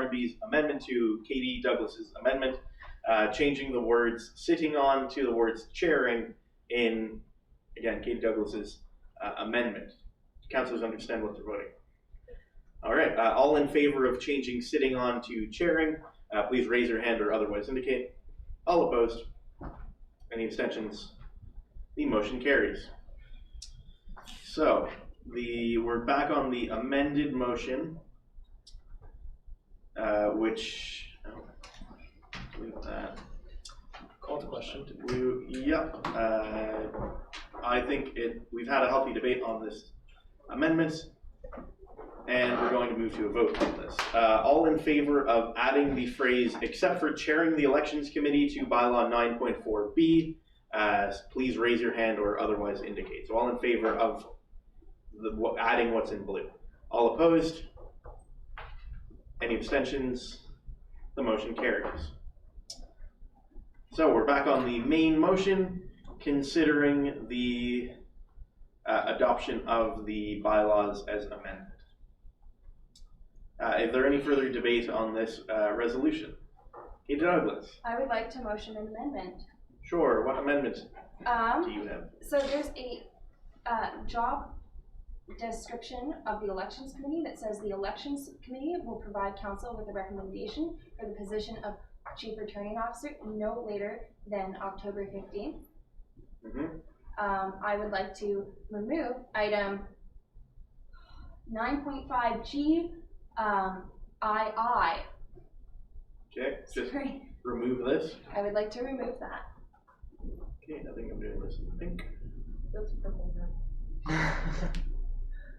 Barnaby's amendment to Katie Douglas's amendment, changing the words "sitting on" to the words "chairing" in, again, Katie Douglas's amendment. Councillors understand what they're voting. All right, all in favor of changing "sitting on" to "chairing," please raise your hand or otherwise indicate. All opposed? Any abstentions? The motion carries. So we're back on the amended motion, which leave that. Call to question. Yep. I think we've had a healthy debate on this amendment, and we're going to move to a vote on this. All in favor of adding the phrase "except for chairing the elections committee" to bylaw 9.4b, please raise your hand or otherwise indicate. So all in favor of adding what's in blue. All opposed? Any abstentions? The motion carries. So we're back on the main motion, considering the adoption of the bylaws as amended. Is there any further debate on this resolution? Katie Douglas. I would like to motion an amendment. Sure. What amendment do you have? So there's a job description of the elections committee that says the elections committee will provide council with a recommendation for the position of chief returning officer no later than October 15th. I would like to remove item 9.5G II. Okay, just Sorry. remove this. I would like to remove that. Okay, I think I'm doing this in pink. That's purple now.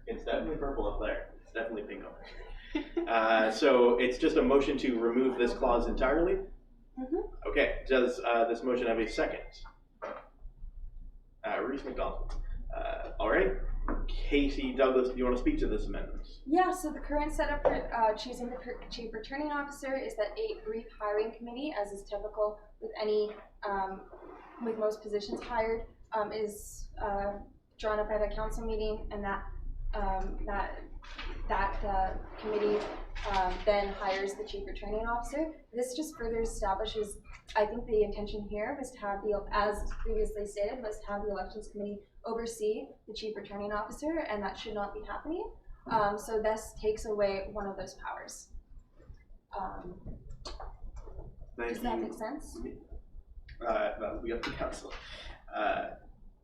It's definitely purple up there. It's definitely pink up there. So it's just a motion to remove this clause entirely? Okay, does this motion have a second? Reese McDonald. All right. Katie Douglas, do you want to speak to this amendment? Yeah, so the current setup for choosing the chief returning officer is that a brief hiring committee, as is typical with any, with most positions hired, is drawn up at a council meeting, and that committee then hires the chief returning officer. This just further establishes, I think the intention here was to have as previously stated, was to have the elections committee oversee the chief returning officer, and that should not be happening. So this takes away one of those powers. Does that make sense? That'll be up to council.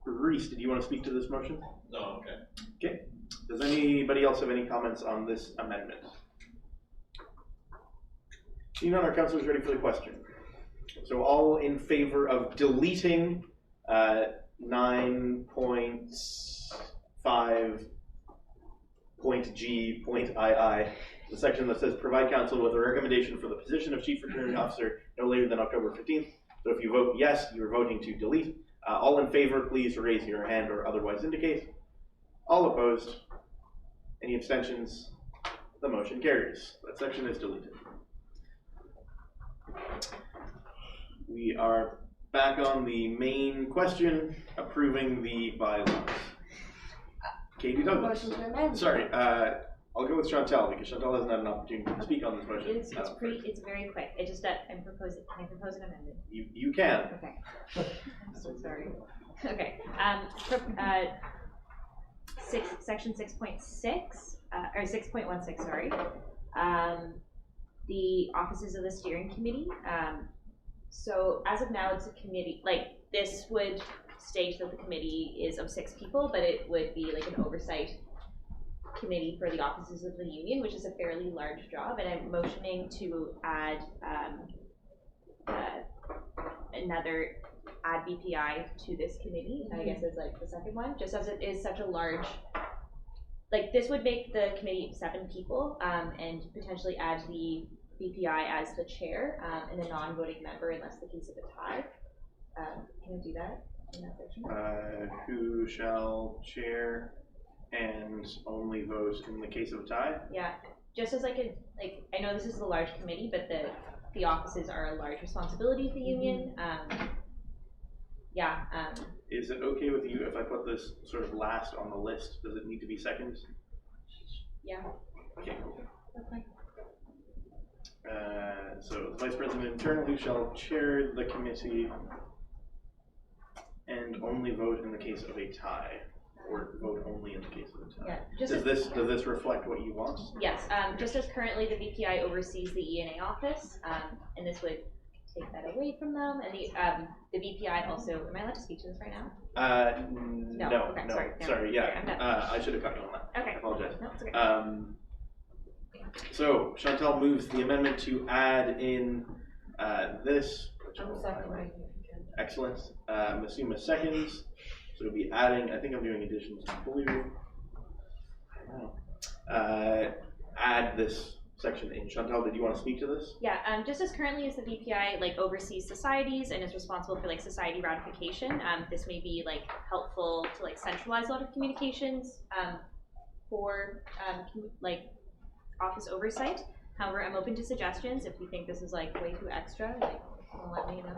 Reese, did you want to speak to this motion? No, okay. Okay. Does anybody else have any comments on this amendment? Seeing none, our council is ready for the question. So all in favor of deleting 9.5.G.II, the section that says provide council with a recommendation for the position of chief returning officer no later than October 15th. So if you vote yes, you're voting to delete. All in favor, please raise your hand or otherwise indicate. All opposed? Any abstentions? The motion carries. That section is deleted. We are back on the main question, approving the bylaws. Katie Douglas. Motion to amend. Sorry, I'll go with Chantal because Chantal hasn't had an opportunity to speak on this motion. It's very quick. It just can I propose an amendment? You can. Okay. I'm so sorry. Okay. Section 6.6 or 6.16. Sorry. The offices of the steering committee. So as of now, it's a committee. Like this would state that the committee is of 6 people, but it would be like an oversight committee for the offices of the union, which is a fairly large job, and I'm motioning to add add BPI to this committee. I guess as like the second one, just as it is such a large, like this would make the committee 7 people, and potentially add the BPI as the chair and a non-voting member unless the case of a tie. Can I do that in that section? Who shall chair and only vote in the case of a tie? Yeah, just as I know this is a large committee, but the offices are a large responsibility of the union. Is it okay with you if I put this sort of last on the list? Does it need to be second? Yeah. Okay. Okay. So the vice president internally shall chair the committee and only vote in the case of a tie, or vote only in the case of a tie. Yeah, just Does this reflect what you want? yes, just as currently the VPI oversees the ENA office, and this would take that away from them, and the VPI also, am I allowed to speak to this right now? No, okay, no, sorry, sorry, I'm yeah, done. I should have cut you on that. Okay. I apologize. No, it's okay. So Chantal moves the amendment to add in this. I'm seconding. Excellent. Masuma seconds. So we'll be adding, I think I'm doing additions in blue. Add this section in. Chantal, did you want to speak to this? Yeah, just as currently as the VPI like oversees societies and is responsible for like society ratification, this may be like helpful to like centralize a lot of communications for like office oversight. However, I'm open to suggestions. If you think this is like way too extra, like let me know.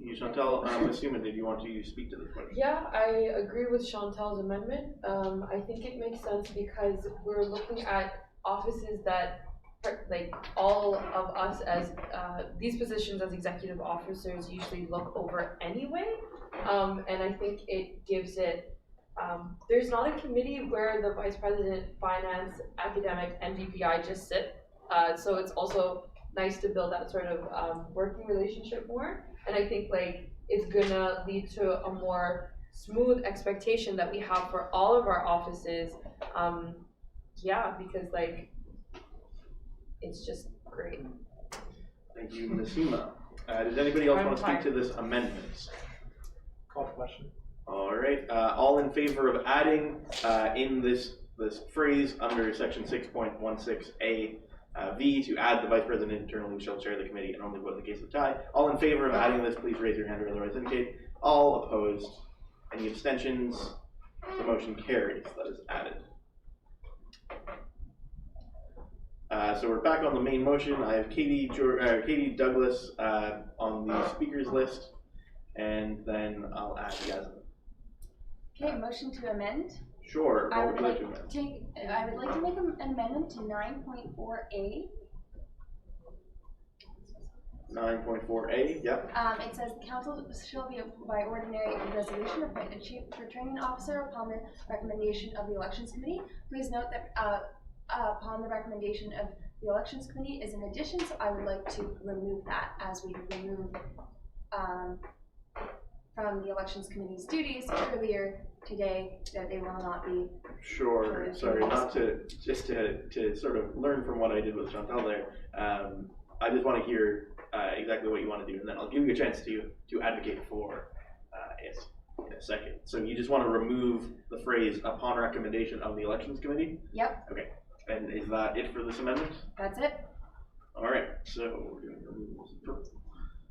You, Chantal, Masuma, did you want to speak to this question? Yeah, I agree with Chantal's amendment. I think it makes sense because we're looking at offices that, like, all of us as these positions as executive officers usually look over anyway. And I think it gives it, there's not a committee where the vice president, finance, academic, and VPI just sit. So it's also nice to build that sort of working relationship more. And I think like it's gonna lead to a more smooth expectation that we have for all of our offices. Yeah, because like it's just great. Thank you, Masuma. Does anybody else want to speak to this amendment? Call the question. All right. All in favor of adding in this phrase under section 6.16a V to add the vice president internally shall chair the committee and only vote in the case of tie. All in favor of adding this, please raise your hand or otherwise indicate. All opposed. Any abstentions? The motion carries. That is added. So we're back on the main motion. I have Katie Douglas on the speakers list, and then I'll add Yasmin. Okay, motion to amend. Sure. I What would would you like like to amend? I would like to make an amendment to 9.4A. 9.4a. Yep. It says the council shall be by ordinary resolution appoint a chief returning officer upon the recommendation of the elections committee. Please note that upon the recommendation of the elections committee is an addition, so I would like to remove that as we remove from the elections committee's duties earlier today that they will not be. Sure. Sorry, not to just to sort of learn from what I did with Chantal there. I just want to hear exactly what you want to do, and then I'll give you a chance to advocate for it in a second. So you just want to remove the phrase "upon recommendation of the elections committee"? Yep. Okay. And is that it for this amendment? That's it. All right. So we're going to remove.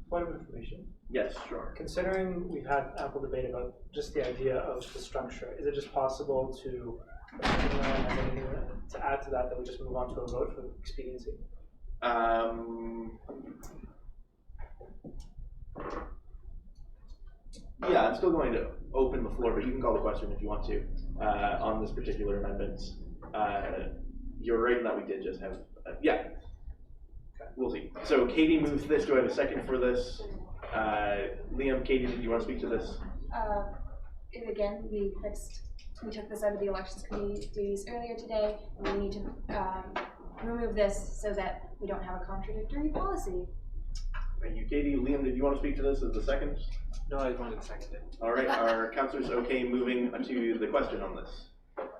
Point of information. Yes, sure. Considering we've had ample debate about just the idea of the structure, is it just possible to add to that we just move on to a vote for expediency? Yeah, I'm still going to open the floor, but you can call the question if you want to on this particular amendment. You're right in that we did just have, yeah. We'll see. So Katie moves this. Do I have a second for this? Liam, Katie, did you want to speak to this? Again, we took this out of the elections committee duties earlier today, and we need to remove this so that we don't have a contradictory policy. Thank you, Katie. Liam, did you want to speak to this as the second? No, I wanted to second it. All right. Are councillors okay moving to the question on this?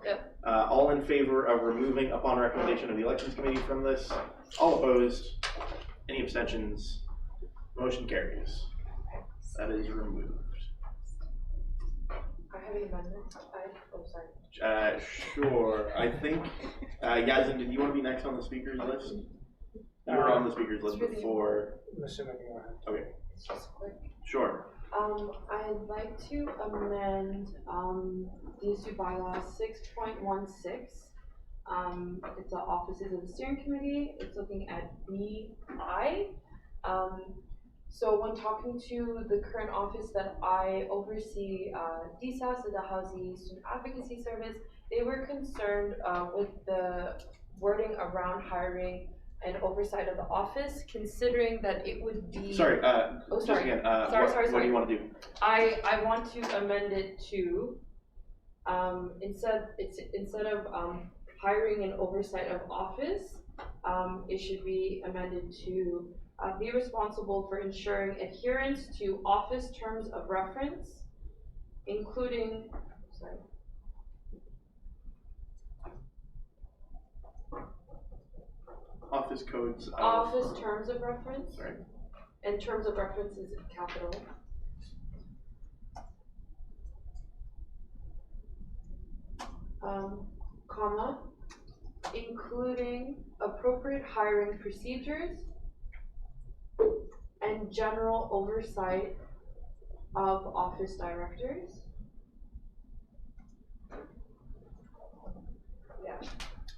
Yep. All in favor of removing upon recommendation of the elections committee from this? All opposed? Any abstentions? Motion carries. That is removed. I have an amendment. Oh, sorry. Sure. I think, Yasmin, did you want to be next on the speakers list? You were on the speakers list before. Okay. It's just quick. Sure. I'd like to amend these two bylaws 6.16. It's the offices of the steering committee. It's looking at BI. So when talking to the current office that I oversee, DSAS, the Dalhousie Student Advocacy Service, they were concerned with the wording around hiring and oversight of the office, considering that it would be. Sorry, Oh, just sorry. again, Sorry. what do you want to do? I want to amend it to, instead of hiring and oversight of office, it should be amended to be responsible for ensuring adherence to office terms of reference, including, Office codes of. office terms of reference, Sorry. and terms of reference is capital. Comma, including appropriate hiring procedures and general oversight of office directors.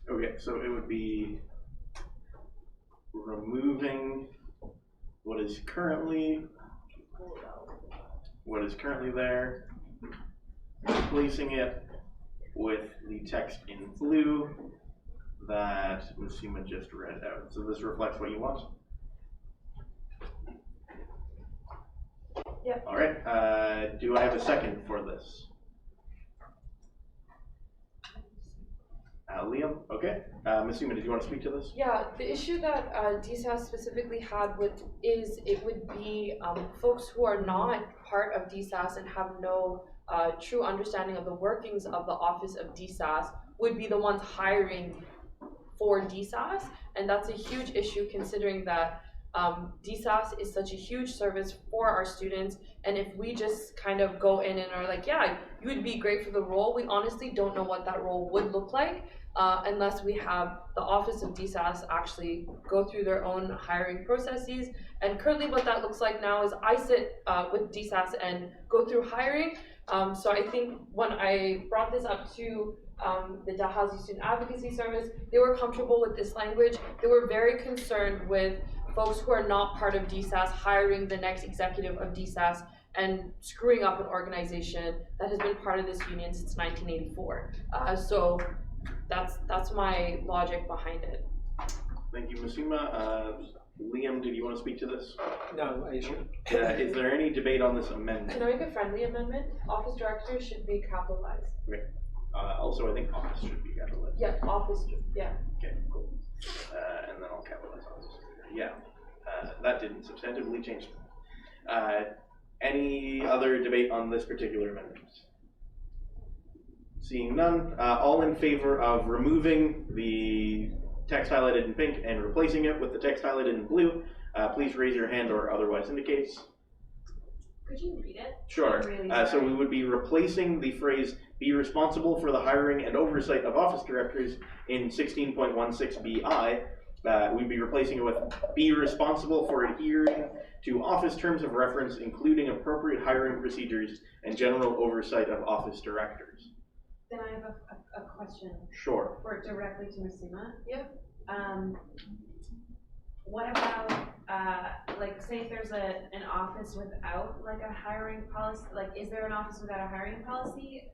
Okay, so it would be removing what is currently there, replacing it with the text in blue that Musima just read out. So this reflects what you want? Yep. All right, do I have a second for this? Liam, okay. Musima, did you want to speak to this? Yeah, the issue that DSAS specifically had with is it would be folks who are not part of DSAS and have no true understanding of the workings of the office of DSAS would be the ones hiring for DSAS, and that's a huge issue considering that DSAS is such a huge service for our students, and if we just kind of go in and are like, yeah, you would be great for the role, we honestly don't know what that role would look like unless we have the office of DSAS actually go through their own hiring processes. And currently what that looks like now is I sit with DSAS and go through hiring. So I think when I brought this up to the Dalhousie Student Advocacy Service, they were comfortable with this language. They were very concerned with folks who are not part of DSAS hiring the next executive of DSAS and screwing up an organization that has been part of this union since 1984. So that's my logic behind it. Thank you, Musima. Liam, did you want to speak to this? No, I should. Is there any debate on this amendment? Can I make a friendly amendment? Office directors should be capitalized. Also, I think office should be capitalized. Yeah, office, yeah. Okay, cool. And then I'll capitalize office. Yeah, that didn't substantively change. Any other debate on this particular amendment? Seeing none, all in favor of removing the text highlighted in pink and replacing it with the text highlighted in blue, please raise your hand or otherwise indicates. Could you read it? Sure. I'm really So sorry. we would be replacing the phrase "be responsible for the hiring and oversight of office directors" in 16.16bi. We'd be replacing it with "be responsible for adhering to office terms of reference, including appropriate hiring procedures and general oversight of office directors." Then I have a question Sure. for directly to Musima. Yeah. What about like say if there's an office without like a hiring policy, like is there an office without a hiring policy,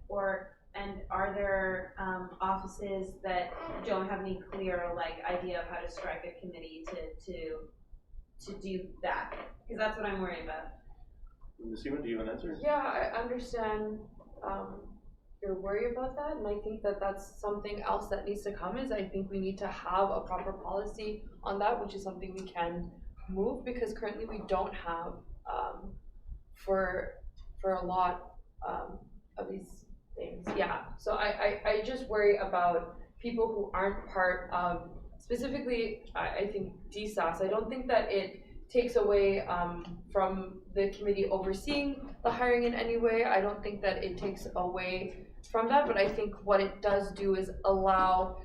and are there offices that don't have any clear like idea of how to strike a committee to do that? Because that's what I'm worried about. Musima, do you have an answer? Yeah, I understand your worry about that, and I think that that's something else that needs to come. Is I think we need to have a proper policy on that, which is something we can move, because currently we don't have for a lot of these things. Yeah, so I just worry about people who aren't part of, specifically I think DSAS. I don't think that it takes away from the committee overseeing the hiring in any way. I don't think that it takes away from that, but I think what it does do is allow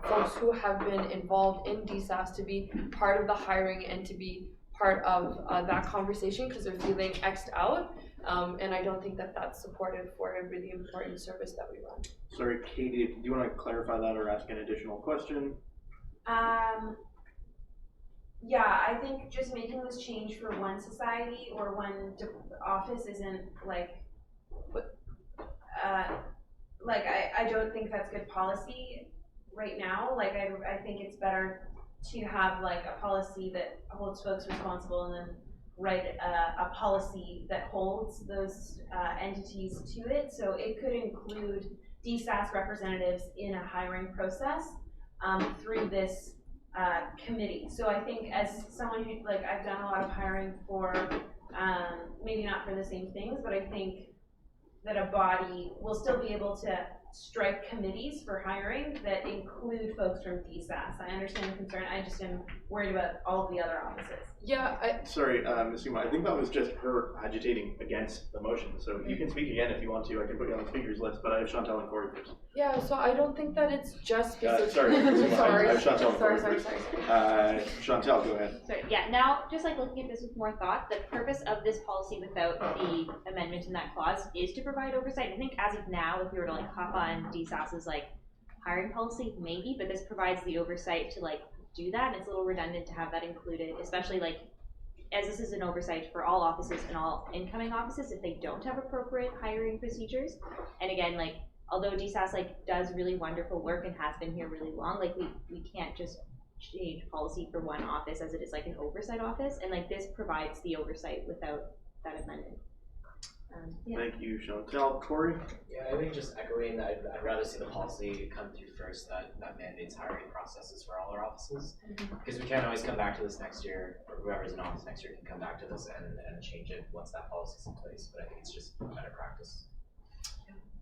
folks who have been involved in DSAS to be part of the hiring and to be part of that conversation, because they're feeling X'd out, and I don't think that that's supportive for a really important service that we run. Sorry, Katie, do you want to clarify that or ask an additional question? Yeah, I think just making this change for one society or one office isn't like I don't think that's good policy right now. Like I think it's better to have like a policy that holds folks responsible and then write a policy that holds those entities to it. So it could include DSAS representatives in a hiring process through this committee. So I think as someone who, like, I've done a lot of hiring for, maybe not for the same things, but I think that a body will still be able to strike committees for hiring that include folks from DSAS. I understand the concern, I just am worried about all of the other offices. Yeah, Sorry, Ms. Yuma, I think that was just her agitating against the motion, so you can speak again if you want to. I can put you on the speakers list, but I have Chantal and Corey first. yeah, so I don't think that it's just specific. Sorry, Ms. Yuma, I have Chantal and Corey sorry. first. Chantal, go ahead. So yeah, now just like looking at this with more thought, the purpose of this policy without the amendment in that clause is to provide oversight. I think as of now, if we were to like hop on DSAS's like hiring policy, maybe, but this provides the oversight to like do that, and it's a little redundant to have that included, especially like as this is an oversight for all offices and all incoming offices if they don't have appropriate hiring procedures. And again, like although DSAS like does really wonderful work and has been here really long, like we can't just change policy for one office as it is like an oversight office, and like this provides the oversight without that amendment. Yeah. Thank you, Chantal. Corey? Yeah, I think just echoing that I'd rather see the policy come through first that mandates hiring processes for all our offices. Because we can't always come back to this next year, or whoever's in office next year can come back to this and change it once that policy's in place. But I think it's just better practice.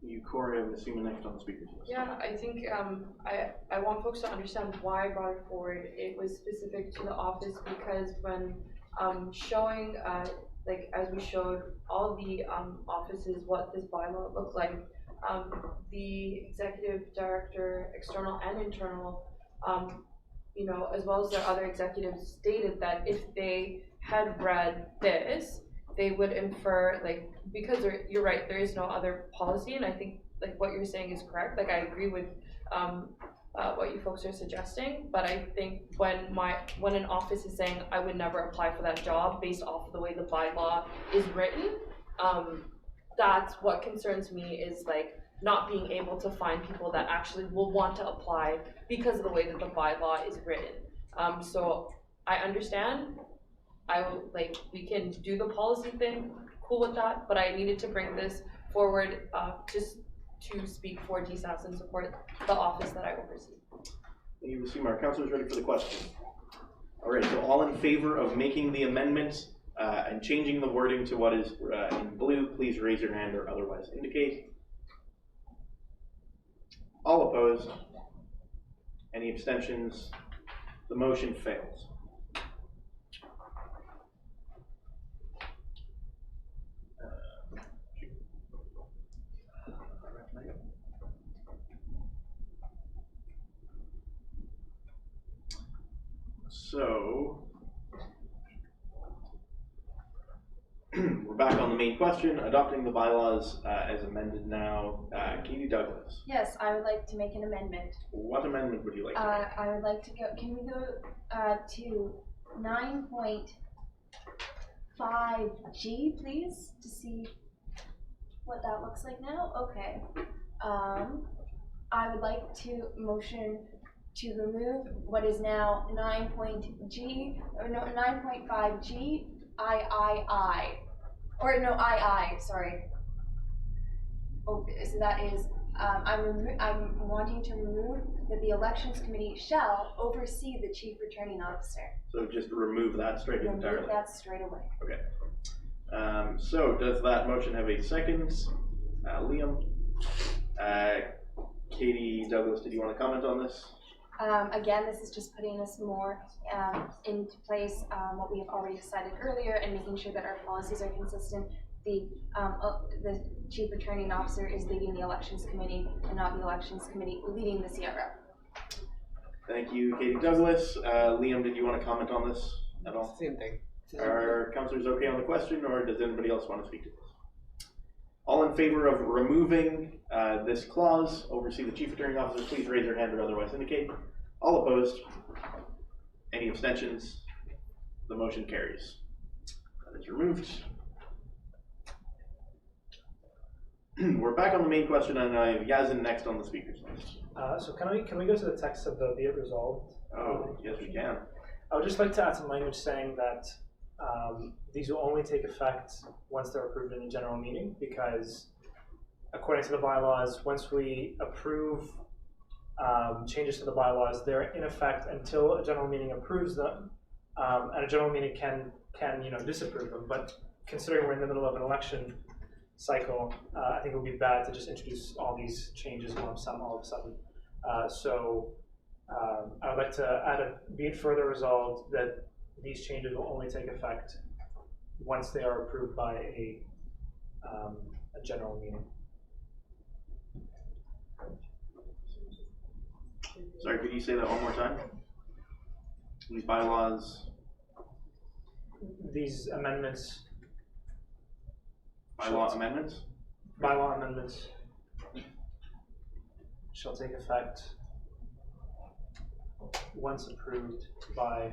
You, Corey, I'm assuming next on the speakers list. Yeah, I think I want folks to understand why I brought it forward. It was specific to the office because when showing like as we showed all the offices what this bylaw looked like, the executive director, external and internal, you know, as well as their other executives stated that if they had read this, they would infer, like, because you're right, there is no other policy, and I think like what you're saying is correct. Like I agree with what you folks are suggesting, but I think when an office is saying I would never apply for that job based off of the way the bylaw is written, that's what concerns me, is like not being able to find people that actually will want to apply because of the way that the bylaw is written. So I understand. We can do the policy thing, cool with that, but I needed to bring this forward just to speak for DSAS and support the office that I oversee. Thank you, Ms. Yuma. Our councilors ready for the question? All right, so all in favor of making the amendment and changing the wording to what is in blue, please raise your hand or otherwise indicate. All opposed? Any abstentions? The motion fails. So, we're back on the main question, adopting the bylaws as amended now. Katie Douglas. Yes, I would like to make an amendment. What amendment would you like to make? I would like to go, can we go to 9.5G, please, to see what that looks like now? Okay. I would like to motion to remove what is now 9.5G, sorry. Oh, so that is, I'm wanting to remove that the elections committee shall oversee the chief returning officer. So just remove that straight entirely. Remove that straight away. Okay. So does that motion have a second? Liam? Katie Douglas, did you want to comment on this? Again, this is just putting us more into place what we have already decided earlier and making sure that our policies are consistent. The chief returning officer is leading the elections committee and not the elections committee leading the CRO. Thank you, Katie Douglas. Liam, did you want to comment on this at all? Same thing. Are councillors okay on the question, or does anybody else want to speak to this? All in favor of removing this clause, oversee the chief returning officer, please raise your hand or otherwise indicate. All opposed? Any abstentions? The motion carries. That is removed. We're back on the main question, and I have Yazin next on the speakers list. So can we go to the text of the be it resolved Oh, yes, we can. I would just like to add some language saying that these will only take effect once they're approved in a general meeting, because according to the bylaws, once we approve changes to the bylaws, they're in effect until a general meeting approves them, and a general meeting can disapprove them. But considering we're in the middle of an election cycle, I think it would be bad to just introduce all these changes all of a sudden. I would like to be it further resolved that these changes will only take effect once they are approved by a general meeting. Sorry, could you say that one more time? These bylaws, These amendments, bylaw amendments? bylaw amendments, shall take effect once approved by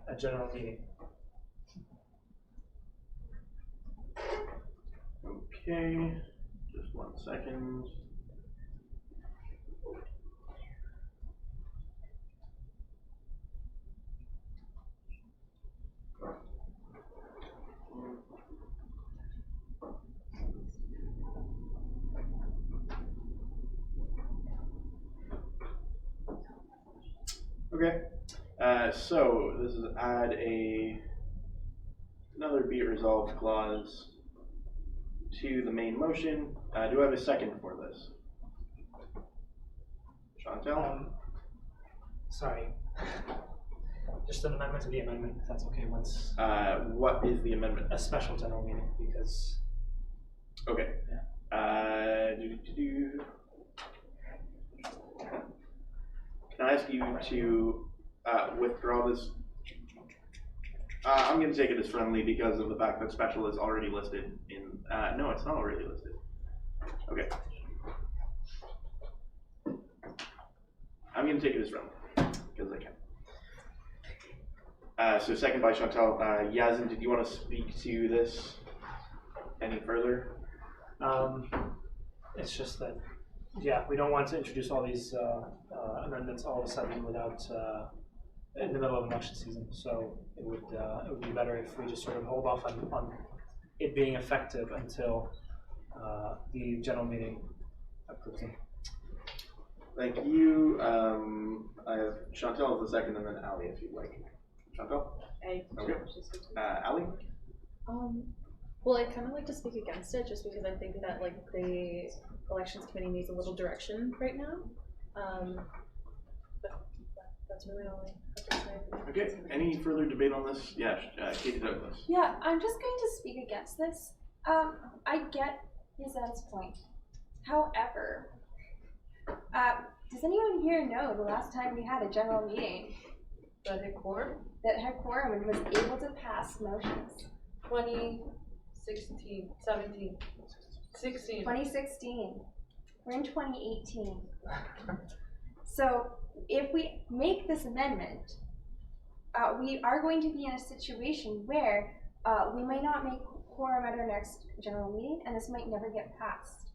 a general meeting. Okay, just 1 second. Okay, so this is add another be it resolved clause to the main motion. Do I have a second for this? Chantel? Sorry. Just an amendment to the amendment, if that's okay, once What is the amendment? a special general meeting, because Okay. Can I ask you to withdraw this? I'm going to take it as friendly because of the fact that special is already listed in. No, it's not already listed. Okay. I'm going to take it as friendly because I can. So second by Chantal. Yazin, did you want to speak to this any further? it's just that, yeah, we don't want to introduce all these amendments all of a sudden without in the middle of election season. So it would be better if we just sort of hold off on it being effective until the general meeting approves it. Thank you. I have Chantal as the second, and then Ali, if you'd like. Chantal? Okay. Ali? Well, I'd kind of like to speak against it, just because I think that like the elections committee needs a little direction right now. But that's really all I have to say. Okay. Any further debate on this? Yeah, Katie Douglas. Yeah, I'm just going to speak against this. I get Yazan's point. However, does anyone here know the last time we had a general meeting That hit quorum? that had quorum and was able to pass motions? 2016, 17, 16. 2016. We're in 2018. So if we make this amendment, we are going to be in a situation where we might not make quorum at our next general meeting, and this might never get passed.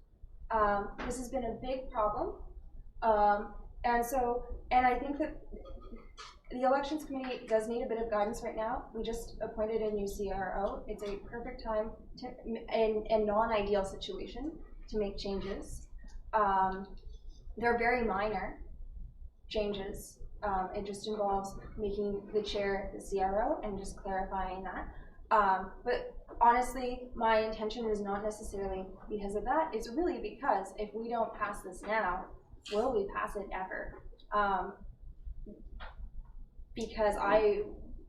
This has been a big problem, and I think that the elections committee does need a bit of guidance right now. We just appointed a new CRO. It's a perfect time to, in a non-ideal situation, to make changes. They're very minor changes. It just involves making the chair the CRO and just clarifying that. But honestly, my intention is not necessarily because of that. It's really because if we don't pass this now, will we pass it ever? Because I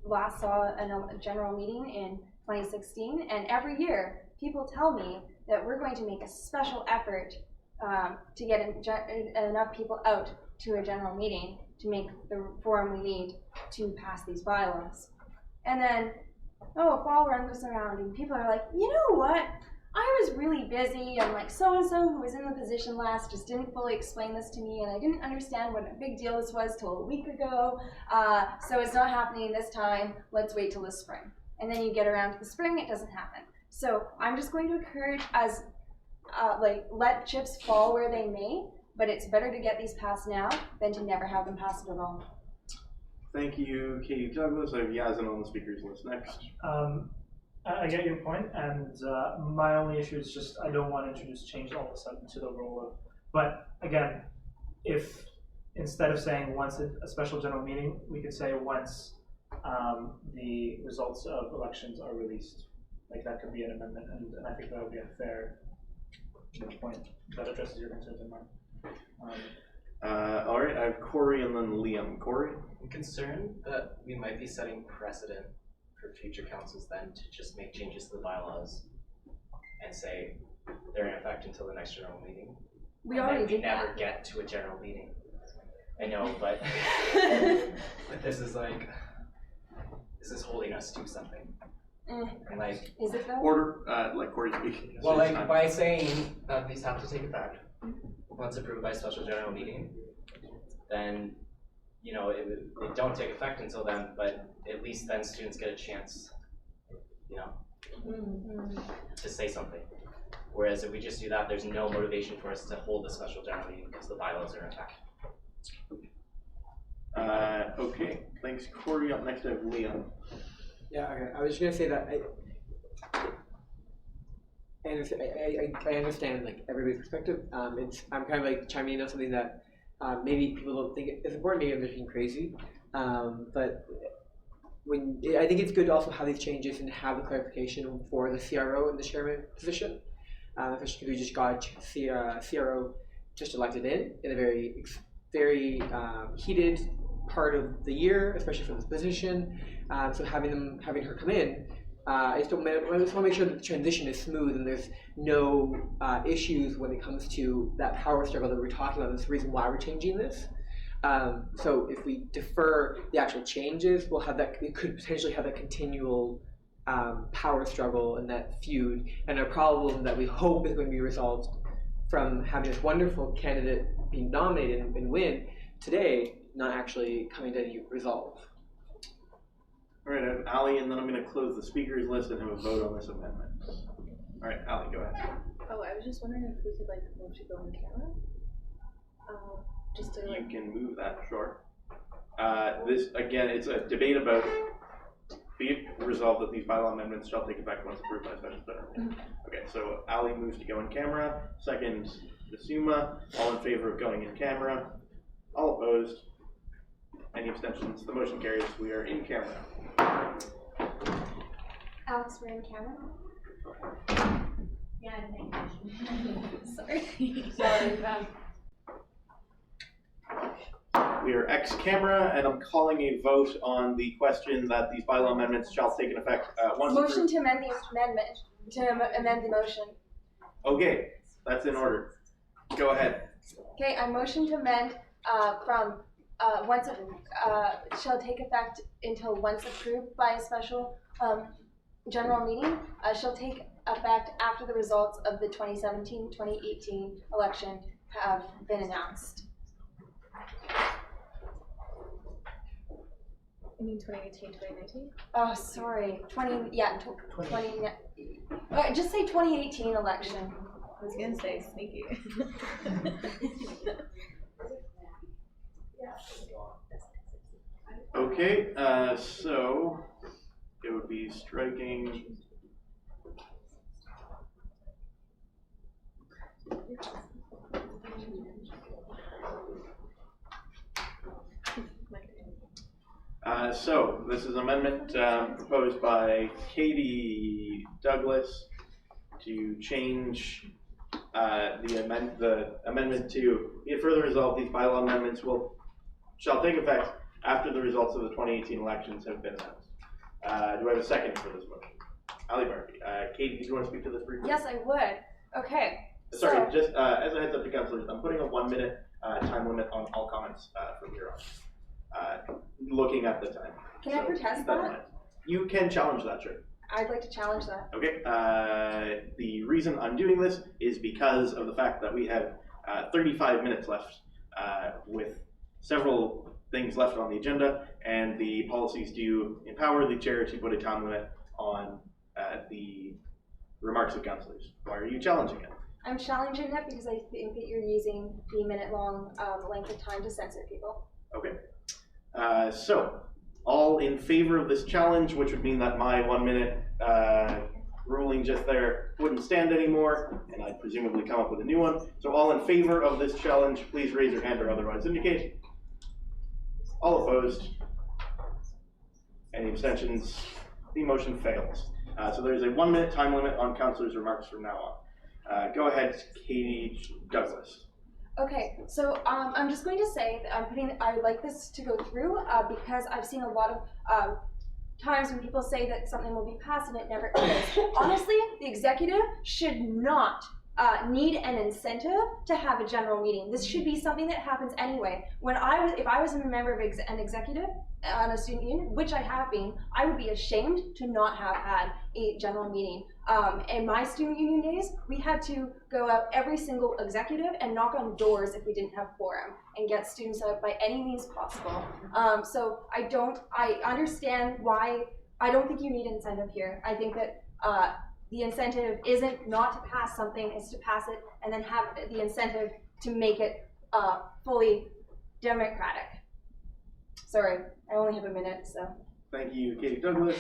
last saw a general meeting in 2016, and every year people tell me that we're going to make a special effort to get enough people out to a general meeting to make the forum we need to pass these bylaws. And then, fall runs around and people are like, you know what? I was really busy, and like so-and-so who was in the position last just didn't fully explain this to me, and I didn't understand what a big deal this was till a week ago, so it's not happening this time, let's wait till the spring. And then you get around to the spring, it doesn't happen. So I'm just going to encourage, as let chips fall where they may, but it's better to get these passed now than to never have them passed at all. Thank you, Katie Douglas. I have Yazin on the speakers list next. I get your point, and my only issue is just I don't want to introduce change all of a sudden to the role of. But again, if instead of saying once a special general meeting, we could say once the results of elections are released. Like that could be an amendment, and I think that would be a fair point that addresses your concerns in mind. All right, I have Corey and then Liam. Corey? I'm concerned that we might be setting precedent for future councils then to just make changes to the bylaws and say they're in effect until the next general meeting. We and already then we did never that. get to a general meeting. I know, but but this is holding us to something. And like, Is it though? Order, like Corey speaking. well, like by saying that these have to take effect once approved by special general meeting, then you know it don't take effect until then, but at least then students get a chance, you know, to say something. Whereas if we just do that, there's no motivation for us to hold a special general meeting because the bylaws are in effect. Okay, thanks, Corey. Up next, I have Liam. Yeah, okay. I was just gonna say that I understand like everybody's perspective. I'm kind of like chiming in on something that maybe people don't think is important. Maybe I'm just being crazy, but I think it's good to also have these changes and have the clarification for the CRO and the chairman position, especially because we just got CRO just elected in a very heated part of the year, especially for this position. So having her come in, I just want to make sure that the transition is smooth and there's no issues when it comes to that power struggle that we're talking about. That's the reason why we're changing this. So if we defer the actual changes, we'll have that. We could potentially have that continual power struggle and that feud, and a problem that we hope is going to be resolved from having this wonderful candidate being nominated and win today, not actually coming to any resolve. All right, I have Ali, and then I'm going to close the speakers list and have a vote on this amendment. All right, Ali, go ahead. Oh, I was just wondering if we could like move to go on camera. Just to You like. can move that, sure. This, again, it's a debate about, be it resolved that these bylaw amendments shall take effect once approved by special general meeting. Okay, so Ali moves to go in camera. Second, Basuma. All in favor of going in camera. All opposed. Any abstentions? The motion carries. We are in camera. Alex, we're in camera. Yeah, I think. Sorry. Sorry, We are ex-camera, and I'm calling a vote on the question that these bylaw amendments shall take effect once Motion approved. to amend the amendment, amend the motion. Okay, that's in order. Go ahead. Okay, I motion to amend from once shall take effect until once approved by a special general meeting, shall take effect after the results of the 2017-2018 election have been announced. You mean 2018, 2019? Oh, sorry, 20, yeah, 20, just say 2018 election. I was gonna say sneaky. Okay, so it would be striking. So this is amendment proposed by Katie Douglas to change the amendment to be it further resolved these bylaw amendments shall take effect after the results of the 2018 elections have been announced. Do I have a second for this motion? Ali Barbie. Katie, do you want to speak to this briefly? Yes, I would. Okay. Sorry, so, just as a heads up to councillors, I'm putting a 1 minute time limit on all comments from here on. Looking at the time. Can I protest keep in that? mind. You can challenge that, sure. I'd like to challenge that. Okay, the reason I'm doing this is because of the fact that we have 35 minutes left with several things left on the agenda, and the policies do empower the chair to put a time limit on the remarks of councillors. Why are you challenging it? I'm challenging it because I think that you're using the minute-long length of time to censor people. Okay. So, all in favor of this challenge, which would mean that my 1 minute ruling just there wouldn't stand anymore, and I'd presumably come up with a new one. So all in favor of this challenge, please raise your hand or otherwise indicate. All opposed? Any abstentions? The motion fails. So there's a 1 minute time limit on councillors' remarks from now on. Go ahead, Katie Douglas. Okay, so I'm just going to say that I would like this to go through because I've seen a lot of times when people say that something will be passed and it never is. Honestly, the executive should not need an incentive to have a general meeting. This should be something that happens anyway. If I was a member of an executive on a student union, which I have been, I would be ashamed to not have had a general meeting. In my student union days, we had to go out every single executive and knock on doors if we didn't have quorum and get students out by any means possible. So I understand why, I don't think you need incentive here. I think that the incentive isn't not to pass something, it's to pass it and then have the incentive to make it fully democratic. Sorry, I only have a minute, so. Thank you, Katie Douglas.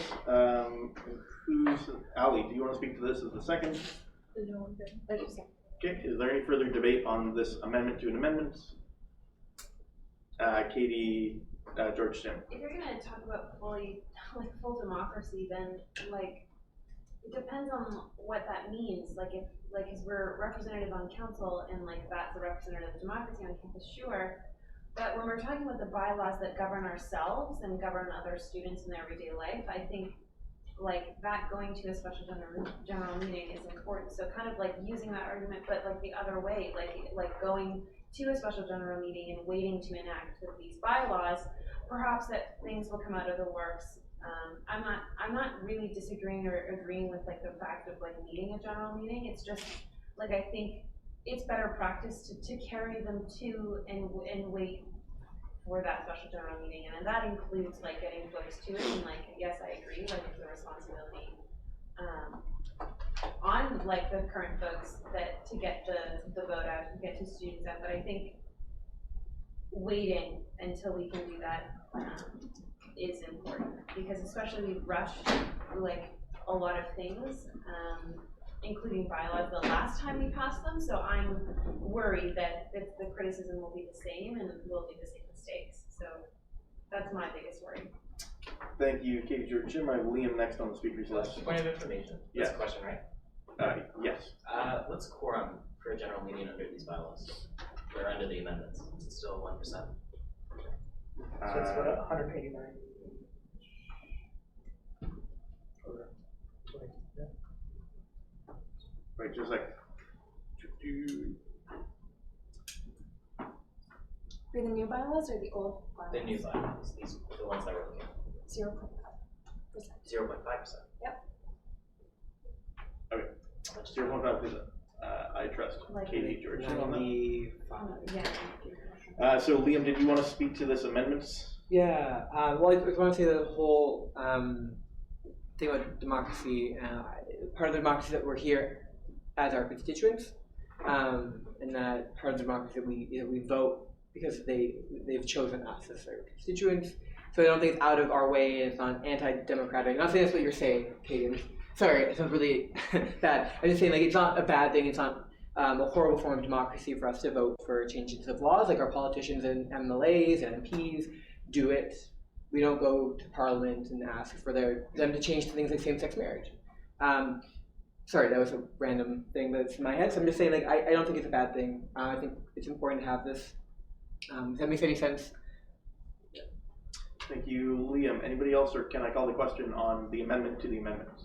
Ali, do you want to speak to this as the second? No, Okay, is there any further debate on this amendment to an amendment? Katie, George Tim. If you're gonna talk about full democracy, then it depends on what that means. If we're representative on council and that's a representative democracy on campus, sure. But when we're talking about the bylaws that govern ourselves and govern other students in their everyday life, I think that going to a special general meeting is important. So kind of using that argument, but the other way, going to a special general meeting and waiting to enact these bylaws, perhaps that things will come out of the works. I'm not really disagreeing or agreeing with the fact of needing a general meeting. It's just I think it's better practice to carry them to and wait for that special general meeting, and that includes getting folks to it. And yes, I agree. It's a responsibility on the current folks that to get the vote out, to get to students out. But I think waiting until we can do that is important, because especially we rushed a lot of things, including bylaws the last time we passed them. So I'm worried that the criticism will be the same and we'll make the same mistakes. So that's my biggest worry. Thank you, Katie George Jim. I have Liam next on the speakers list. Point of information. Yes. That's a question, right? Yes. What's quorum for a general meeting under these bylaws? Or under the amendments? Is it still 1%? So it's about 189. Right, just For the new bylaws or the old bylaws? The new bylaws, these the ones that we're looking at. 0.5%. 0.5%. Yep. Okay. 0.5%. I trust Katie George Jim on that. Yeah. So Liam, did you want to speak to this amendments? Yeah, well, I just want to say the whole thing about democracy, part of the democracy that we're here as our constituents, and that part of the democracy that we vote because they've chosen us as their constituents. So I don't think it's out of our way, it's not anti-democratic. I'm not saying that's what you're saying, Katie. Sorry, it sounds really bad. I'm just saying it's not a bad thing, it's not a horrible form of democracy for us to vote for changes of laws, our politicians and MLAs and MPs do it. We don't go to Parliament and ask for them to change things like same-sex marriage. Sorry, that was a random thing that's in my head. So I'm just saying, I don't think it's a bad thing. I think it's important to have this. Does that make any sense? Thank you, Liam. Anybody else, or can I call the question on the amendment to the amendments?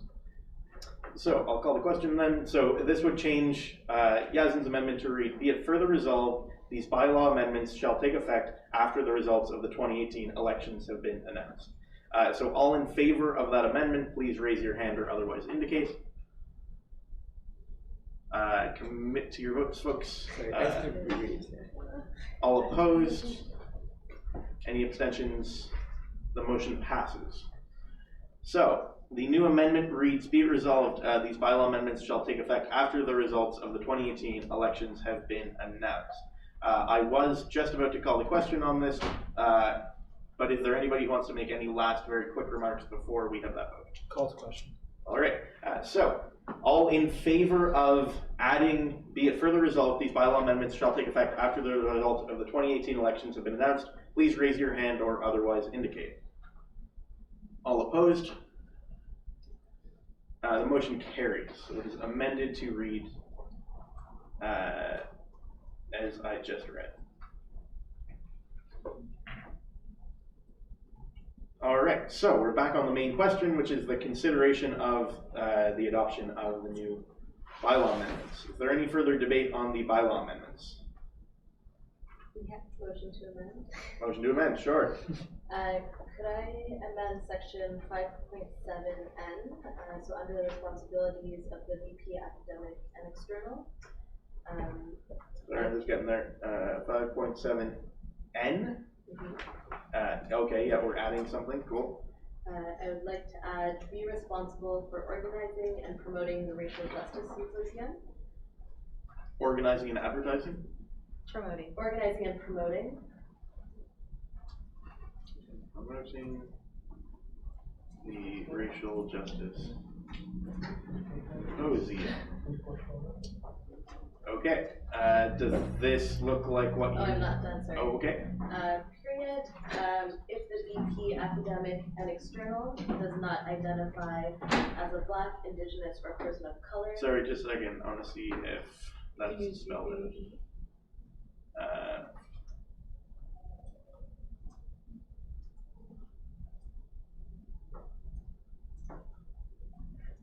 So I'll call the question then. So this would change Yazin's amendment to read, be it further resolved, these bylaw amendments shall take effect after the results of the 2018 elections have been announced. So all in favor of that amendment, please raise your hand or otherwise indicate. Commit to your votes, folks. All opposed? Any abstentions? The motion passes. So The new amendment reads, be it resolved, these bylaw amendments shall take effect after the results of the 2018 elections have been announced. I was just about to call the question on this, but is there anybody who wants to make any last very quick remarks before we have that vote? Call to question. All right, so all in favor of adding, be it further resolved, these bylaw amendments shall take effect after the results of the 2018 elections have been announced, please raise your hand or otherwise indicate. All opposed? The motion carries. So it is amended to read as I just read. All right, so we're back on the main question, which is the consideration of the adoption of the new bylaw amendments. Is there any further debate on the bylaw amendments? Yeah, motion to amend. Motion to amend, sure. Could I amend section 5.7N, so under the responsibilities of the VP academic and external? Sorry, I'm just getting there. 5.7N. Okay, yeah, we're adding something. Cool. I would like to add, be responsible for organizing and promoting the Racial Justice Symposium. Organizing and advertising. Promoting. Organizing and promoting. Promoting the Racial Justice Symposium. Okay. Does this look like what you... Oh, I'm not done, sorry. Oh, okay. Period. If the VP academic and external does not identify as a Black, Indigenous, or person of color. Sorry, just a second. I want to see if that's spelled out.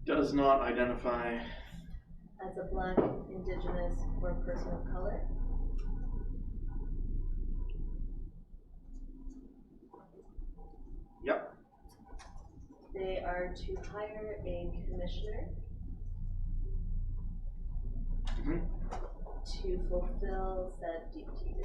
Does not identify as a Black, Indigenous, or person of color. Yep. They are to hire a commissioner to fulfill said duties.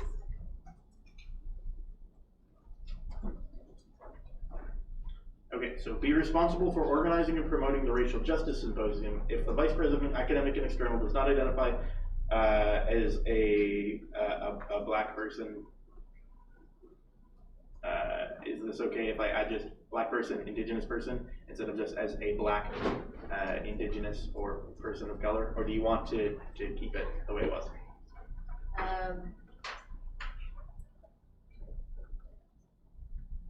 Okay, so be responsible for organizing and promoting the Racial Justice Symposium. If the Vice President, Academic and External, does not identify as a Black person, is this okay if I add just Black person, Indigenous person, instead of just as a Black, Indigenous, or person of color? Or do you want to keep it the way it was?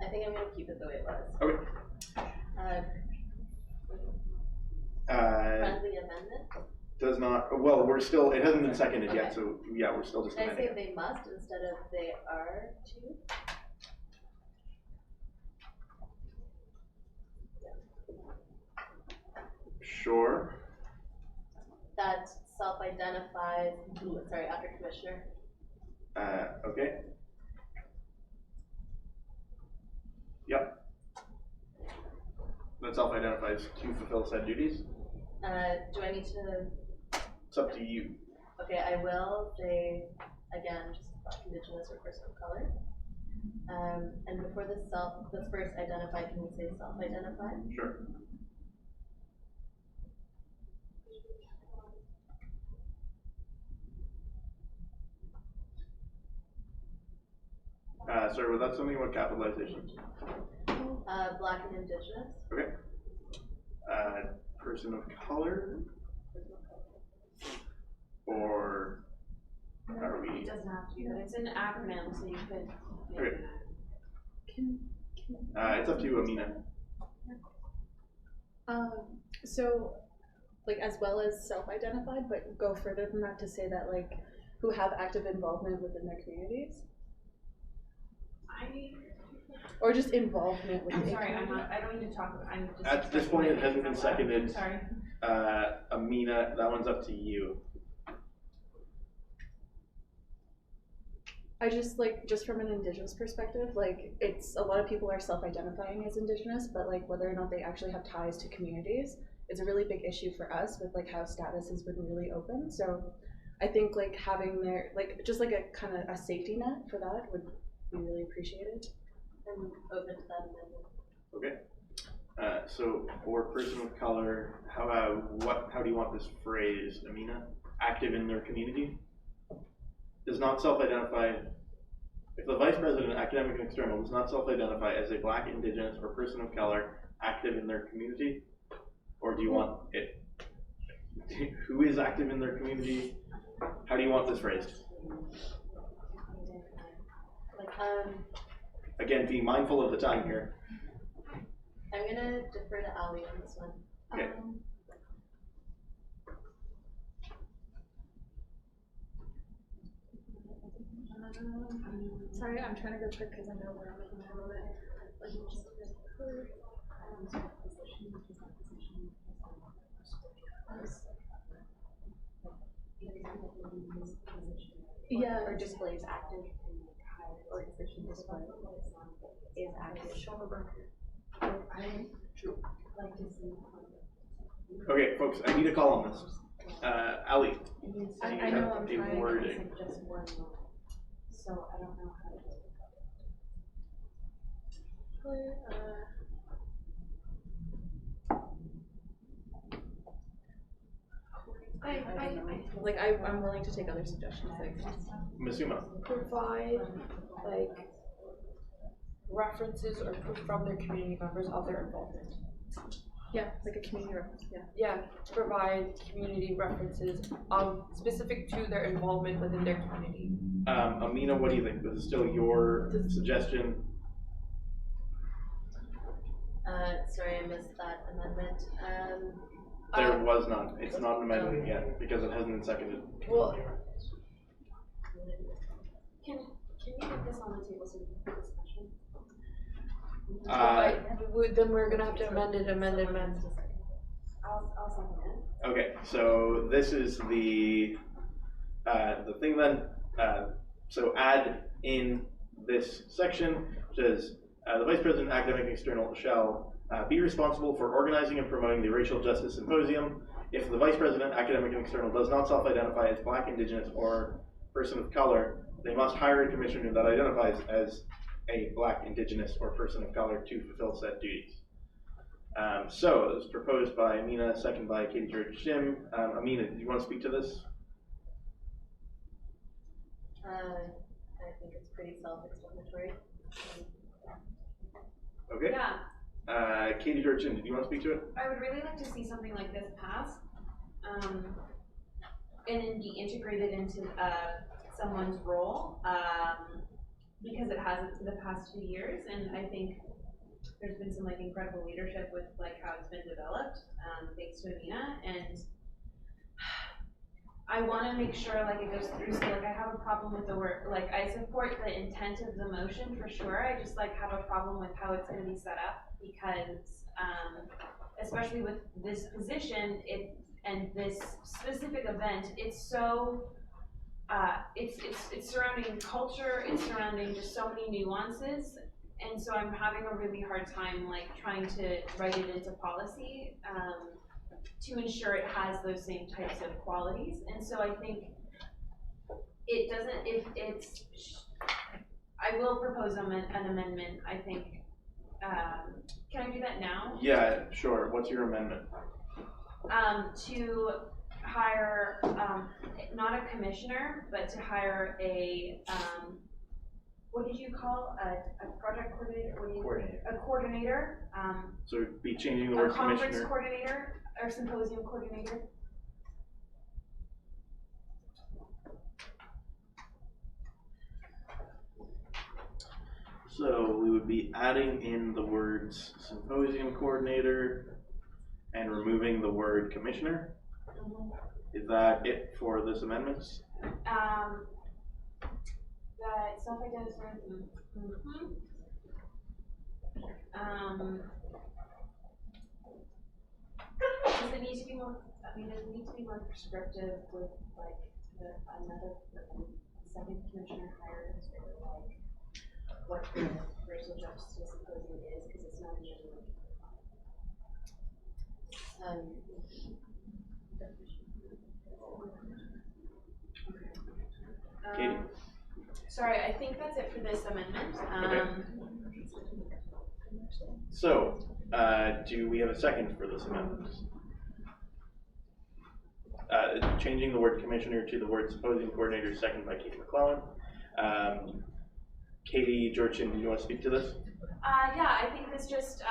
I think I'm going to keep it the way it was. Okay. Friendly amendment? Does not, well, we're still, it hasn't been seconded yet, so yeah, we're still just Can I amending say it. they must instead of they are to? Sure. That self-identifies, sorry, after commissioner. Okay. Yep. That self-identifies to fulfill said duties. Do I need to? It's up to you. Okay, I will say, again, just Black, Indigenous, or person of color. And before the first identify, can we say self-identify? Sure. Sorry, was that something about capitalizations? Black and Indigenous. Okay. Person of color? Or are we? It doesn't have to be, but it's an acronym, so you could make Okay. it. It's up to you, Amina. So, like, as well as self-identified, but go further than that to say that, like, who have active involvement within their communities? Or just involvement with the Sorry, community? I don't need to talk, I'm just. At this point, it hasn't been seconded. Sorry. Amina, that one's up to you. I just, like, just from an Indigenous perspective, like, it's, a lot of people are self-identifying as Indigenous, but, like, whether or not they actually have ties to communities is a really big issue for us with, like, how status has been really open. So I think, like, having their, like, just like a kind of a safety net for that would be really appreciated. I'm open to that amendment. Okay. So for person of color, how do you want this phrased, Amina? Active in their community? Does not self-identify, if the vice president, academic and external, does not self-identify as a Black, Indigenous, or person of color active in their community? Or do you want it, who is active in their community? How do you want this phrased? Again, be mindful of the time here. I'm gonna defer to Ali on this one. Okay. Sorry, I'm trying to go quick because I know where I'm in the middle of it. Yeah. Or displays active, or position display is active. Okay, folks, I need a call on this. Ali, I know I'm a trying. wording. So I don't know how to. I'm willing to take other suggestions. Like Masuma. Provide like references or proof from their community members of their involvement. yeah, like a community reference. Yeah. Yeah, provide community references specific to their involvement within their community. Amina, what do you think? This is still your suggestion? Sorry, I missed that amendment. There was none. It's not an amendment yet because it hasn't been seconded. Well, Can you put this on the table so we can have discussion? then we're gonna have to amend. I'll second it. Okay, so this is the thing then. So add in this section says the vice president, academic and external, shall be responsible for organizing and promoting the Racial Justice Symposium. If the vice president, academic and external, does not self-identify as Black, Indigenous, or person of color, they must hire a commissioner that identifies as a Black, Indigenous, or person of color to fulfill said duties. So it was proposed by Amina, second by Katie George Jim. Amina, do you want to speak to this? I think it's pretty self-explanatory. Okay. Yeah, Katie George Jim, did you want to speak to it? I would really like to see something like this pass, and then be integrated into someone's role, because it hasn't for the past 2 years, and I think there's been some like incredible leadership with like how it's been developed, thanks to Amina, and I want to make sure like it goes through. So like I have a problem with the word, like I support the intent of the motion for sure. I just like have a problem with how it's going to be set up because, especially with this position, and this specific event, it's so. It's surrounding culture. It's surrounding just so many nuances. And so I'm having a really hard time like trying to write it into policy to ensure it has those same types of qualities. And so I think it doesn't, I will propose an amendment, I think. Can I do that now? Yeah, sure. What's your amendment? To hire, not a commissioner, but to hire a, what did you call a project coordinator? What do you? Coordinator. A coordinator. So be changing the A word conference commissioner. coordinator or symposium coordinator. So we would be adding in the words symposium coordinator and removing the word commissioner. Is that it for this amendment? That self-identified. Does it need to be more? I mean, does it need to be more prescriptive with like another second commissioner hired, or like what the racial justice symposium is, because it's not usually. Katie? Sorry, I think that's it for this amendment. Okay. So, do we have a second for this amendment? Changing the word commissioner to the word symposium coordinator, second by Katie McClellan. Katie Georgian, do you want to speak to this? Yeah, I think this just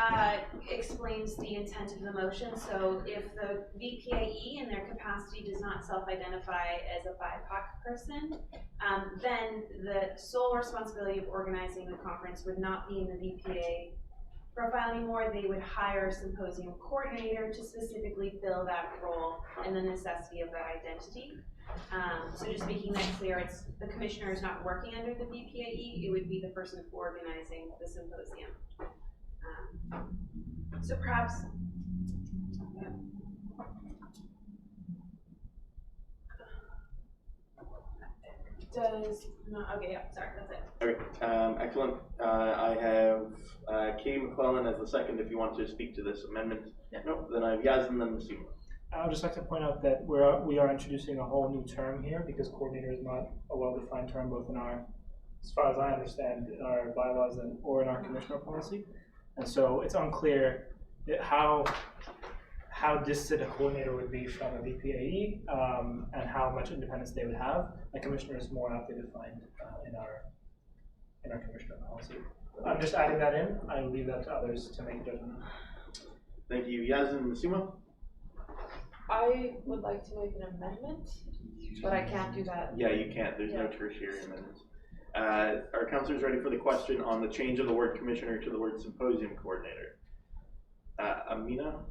explains the intent of the motion. So if the VPAE in their capacity does not self-identify as a BIPOC person, then the sole responsibility of organizing the conference would not be in the VPA profile anymore. They would hire a symposium coordinator to specifically fill that role and the necessity of that identity. So just making that clear, it's the commissioner is not working under the VPAE, it would be the person organizing the symposium. So perhaps, yeah. Okay, yeah, sorry, that's it. Okay, excellent. I have Katie McClellan as the second if you want to speak to this amendment. No, then I have Yasmin and Masima. I would just like to point out that we are introducing a whole new term here because coordinator is not a well-defined term both in our, as far as I understand, in our bylaws or in our commissioner policy. And so it's unclear how distant a coordinator would be from a VPAE and how much independence they would have. A commissioner is more aptly defined in our commissioner policy. I'm just adding that in. I leave that to others to make judgment. Thank you, Yasmin and Masima. I would like to make an amendment, but I can't do that. Yeah, you can't. There's no tertiary amendments. Are councillors ready for the question on the change of the word commissioner to the word symposium coordinator? Amina?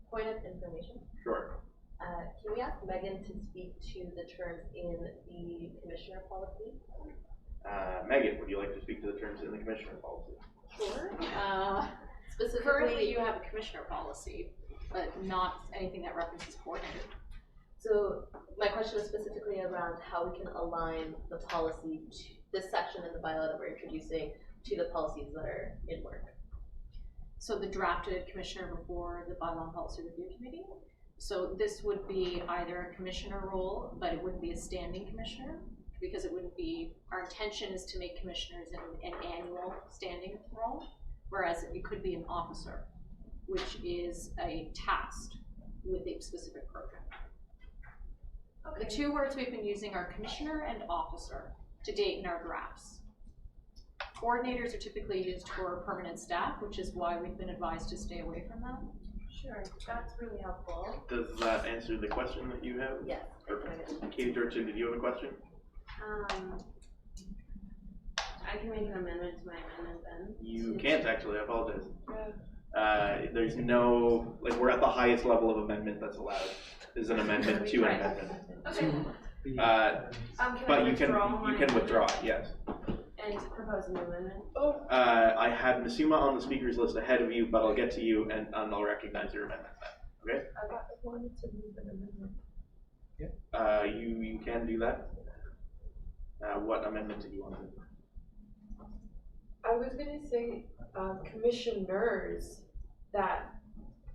Point of information. Sure. Can we ask Megan to speak to the terms in the commissioner policy? Megan, would you like to speak to the terms in the commissioner policy? Sure. Specifically, Currently, you have a commissioner policy, but not anything that references coordinator. so my question is specifically around how we can align the policy to this section in the bylaw that we're introducing to the policies that are in work. So the drafted commissioner before the bylaw and policy review committee. So this would be either a commissioner role, but it wouldn't be a standing commissioner because it wouldn't be, our intention is to make commissioners an annual standing role, whereas it could be an officer, which is a tasked with a specific program. Okay. The two words we've been using are commissioner and officer to date in our drafts. Coordinators are typically used for permanent staff, which is why we've been advised to stay away from that. Sure, that's really helpful. Does that answer the question that you have? Yes. Perfect. Katie Georgian, did you have a question? I can make an amendment to my amendment then. You can't actually, I apologize. Yeah. There's no, like, we're at the highest level of amendment that's allowed, is an amendment to an amendment. Okay. Can But I you can withdraw withdraw it, yes. and propose a new amendment? I had Masima on the speakers list ahead of you, but I'll get to you and I'll recognize your amendment then, okay? I wanted to move an amendment. You can do that. What amendment did you want to do? I was gonna say, commissioners, that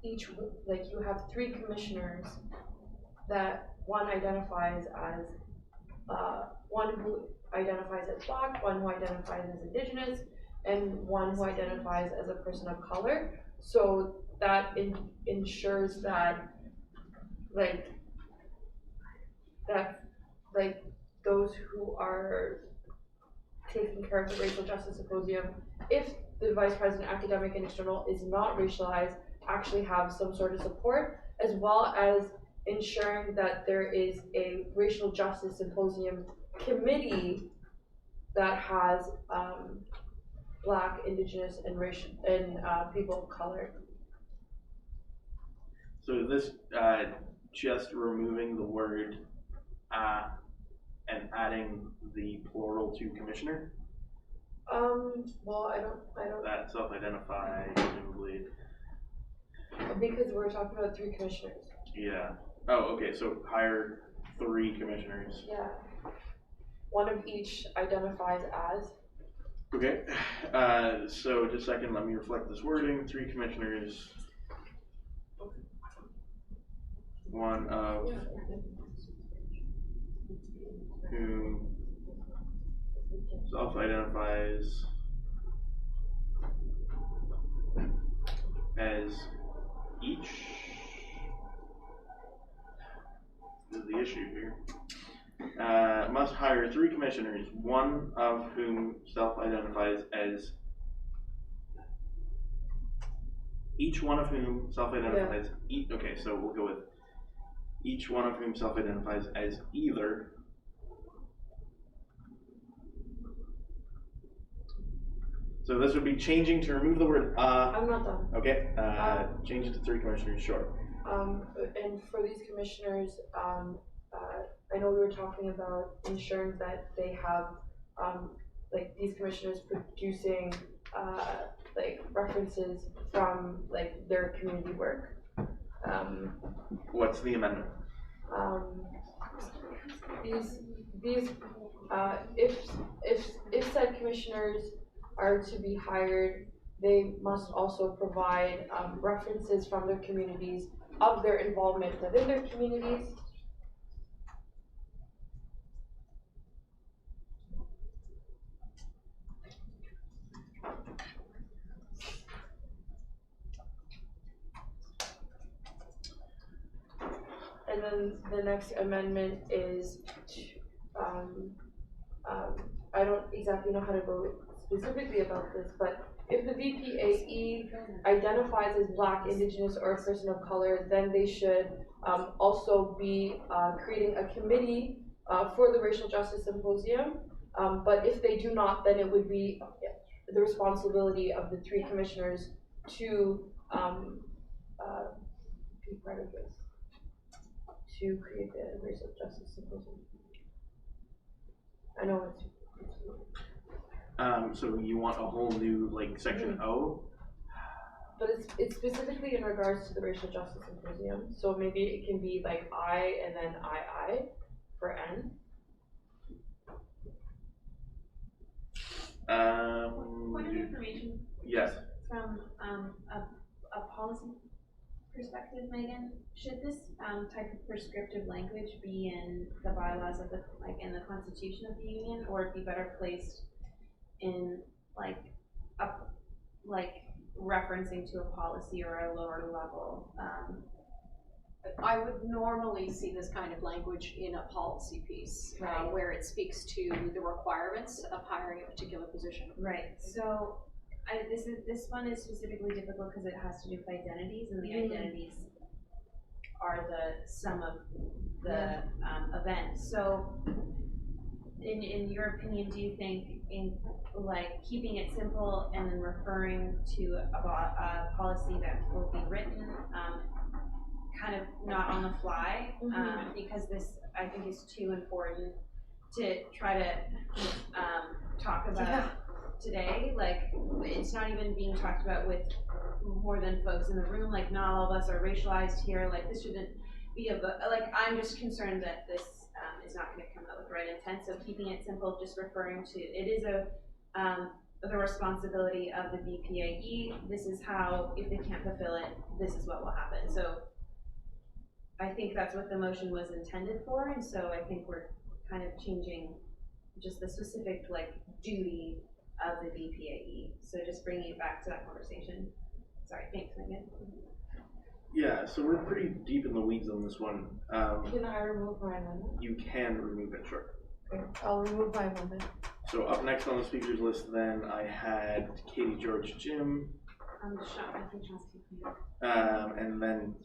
each, like, you have 3 commissioners that one identifies as, one who identifies as Black, one who identifies as Indigenous, and one who identifies as a person of color. So that ensures that, those who are taking care of the racial justice symposium, if the vice president, academic and external, is not racialized, actually have some sort of support, as well as ensuring that there is a racial justice symposium committee that has Black, Indigenous, and racial and people of color. So this just removing the word and adding the plural to commissioner? Well, I don't. That self-identify, presumably. Because we're talking about 3 commissioners. Yeah. Oh, okay, so hire 3 commissioners. Yeah. One of each identifies as. Okay, so just a second, let me reflect this wording. 3 commissioners. One of who self-identifies as each. This is the issue here. Must hire 3 commissioners, one of whom self-identifies as. Each one of whom self-identifies. Okay, so we'll go with each one of whom self-identifies as either. So this would be changing to remove the word I'm not done. Okay, change it to 3 commissioners, sure. And for these commissioners, I know we were talking about ensuring that they have, like these commissioners producing, like references from like their community work. What's the amendment? If said commissioners are to be hired, they must also provide references from their communities of their involvement within their communities. And then the next amendment is, I don't exactly know how to go specifically about this, but if the VPAE identifies as Black, Indigenous, or a person of color, then they should also be creating a committee for the Racial Justice Symposium. But if they do not, then it would be the responsibility of the 3 commissioners to be part of this, to create the Racial Justice Symposium. I know it's so you want a whole new like section O? But it's specifically in regards to the Racial Justice Symposium. So maybe it can be like I and then II for N. Point of information. Yes. From a policy perspective, Megan, should this type of prescriptive language be in the bylaws of the in the Constitution of the Union, or be better placed in referencing to a policy or a lower level? I would normally see this kind of language in a policy piece, Right. where it speaks to the requirements of hiring a particular position. Right. So this one is specifically difficult because it has to do with identities, and the identities are the sum of the events. So, in your opinion, do you think in keeping it simple and then referring to a policy that will be written, kind of not on the fly, because this I think is too important to try to talk about today? Like, it's not even being talked about with more than folks in the room. Like, not all of us are racialized here. Like, this shouldn't be I'm just concerned that this is not going to come out with the right intent. So keeping it simple, just referring to it is the responsibility of the VPAE. This is how, if they can't fulfill it, this is what will happen. So I think that's what the motion was intended for, and so I think we're kind of changing just the specific duty of the VPAE. So just bringing it back to that conversation. Sorry, thanks, Megan. Yeah, so we're pretty deep in the weeds on this one. Can I remove my amendment? You can remove it, sure. Okay, I'll remove my amendment. So up next on the speakers list then I had Katie, George, Jim, Sean, I think Sean's keeping it. and then,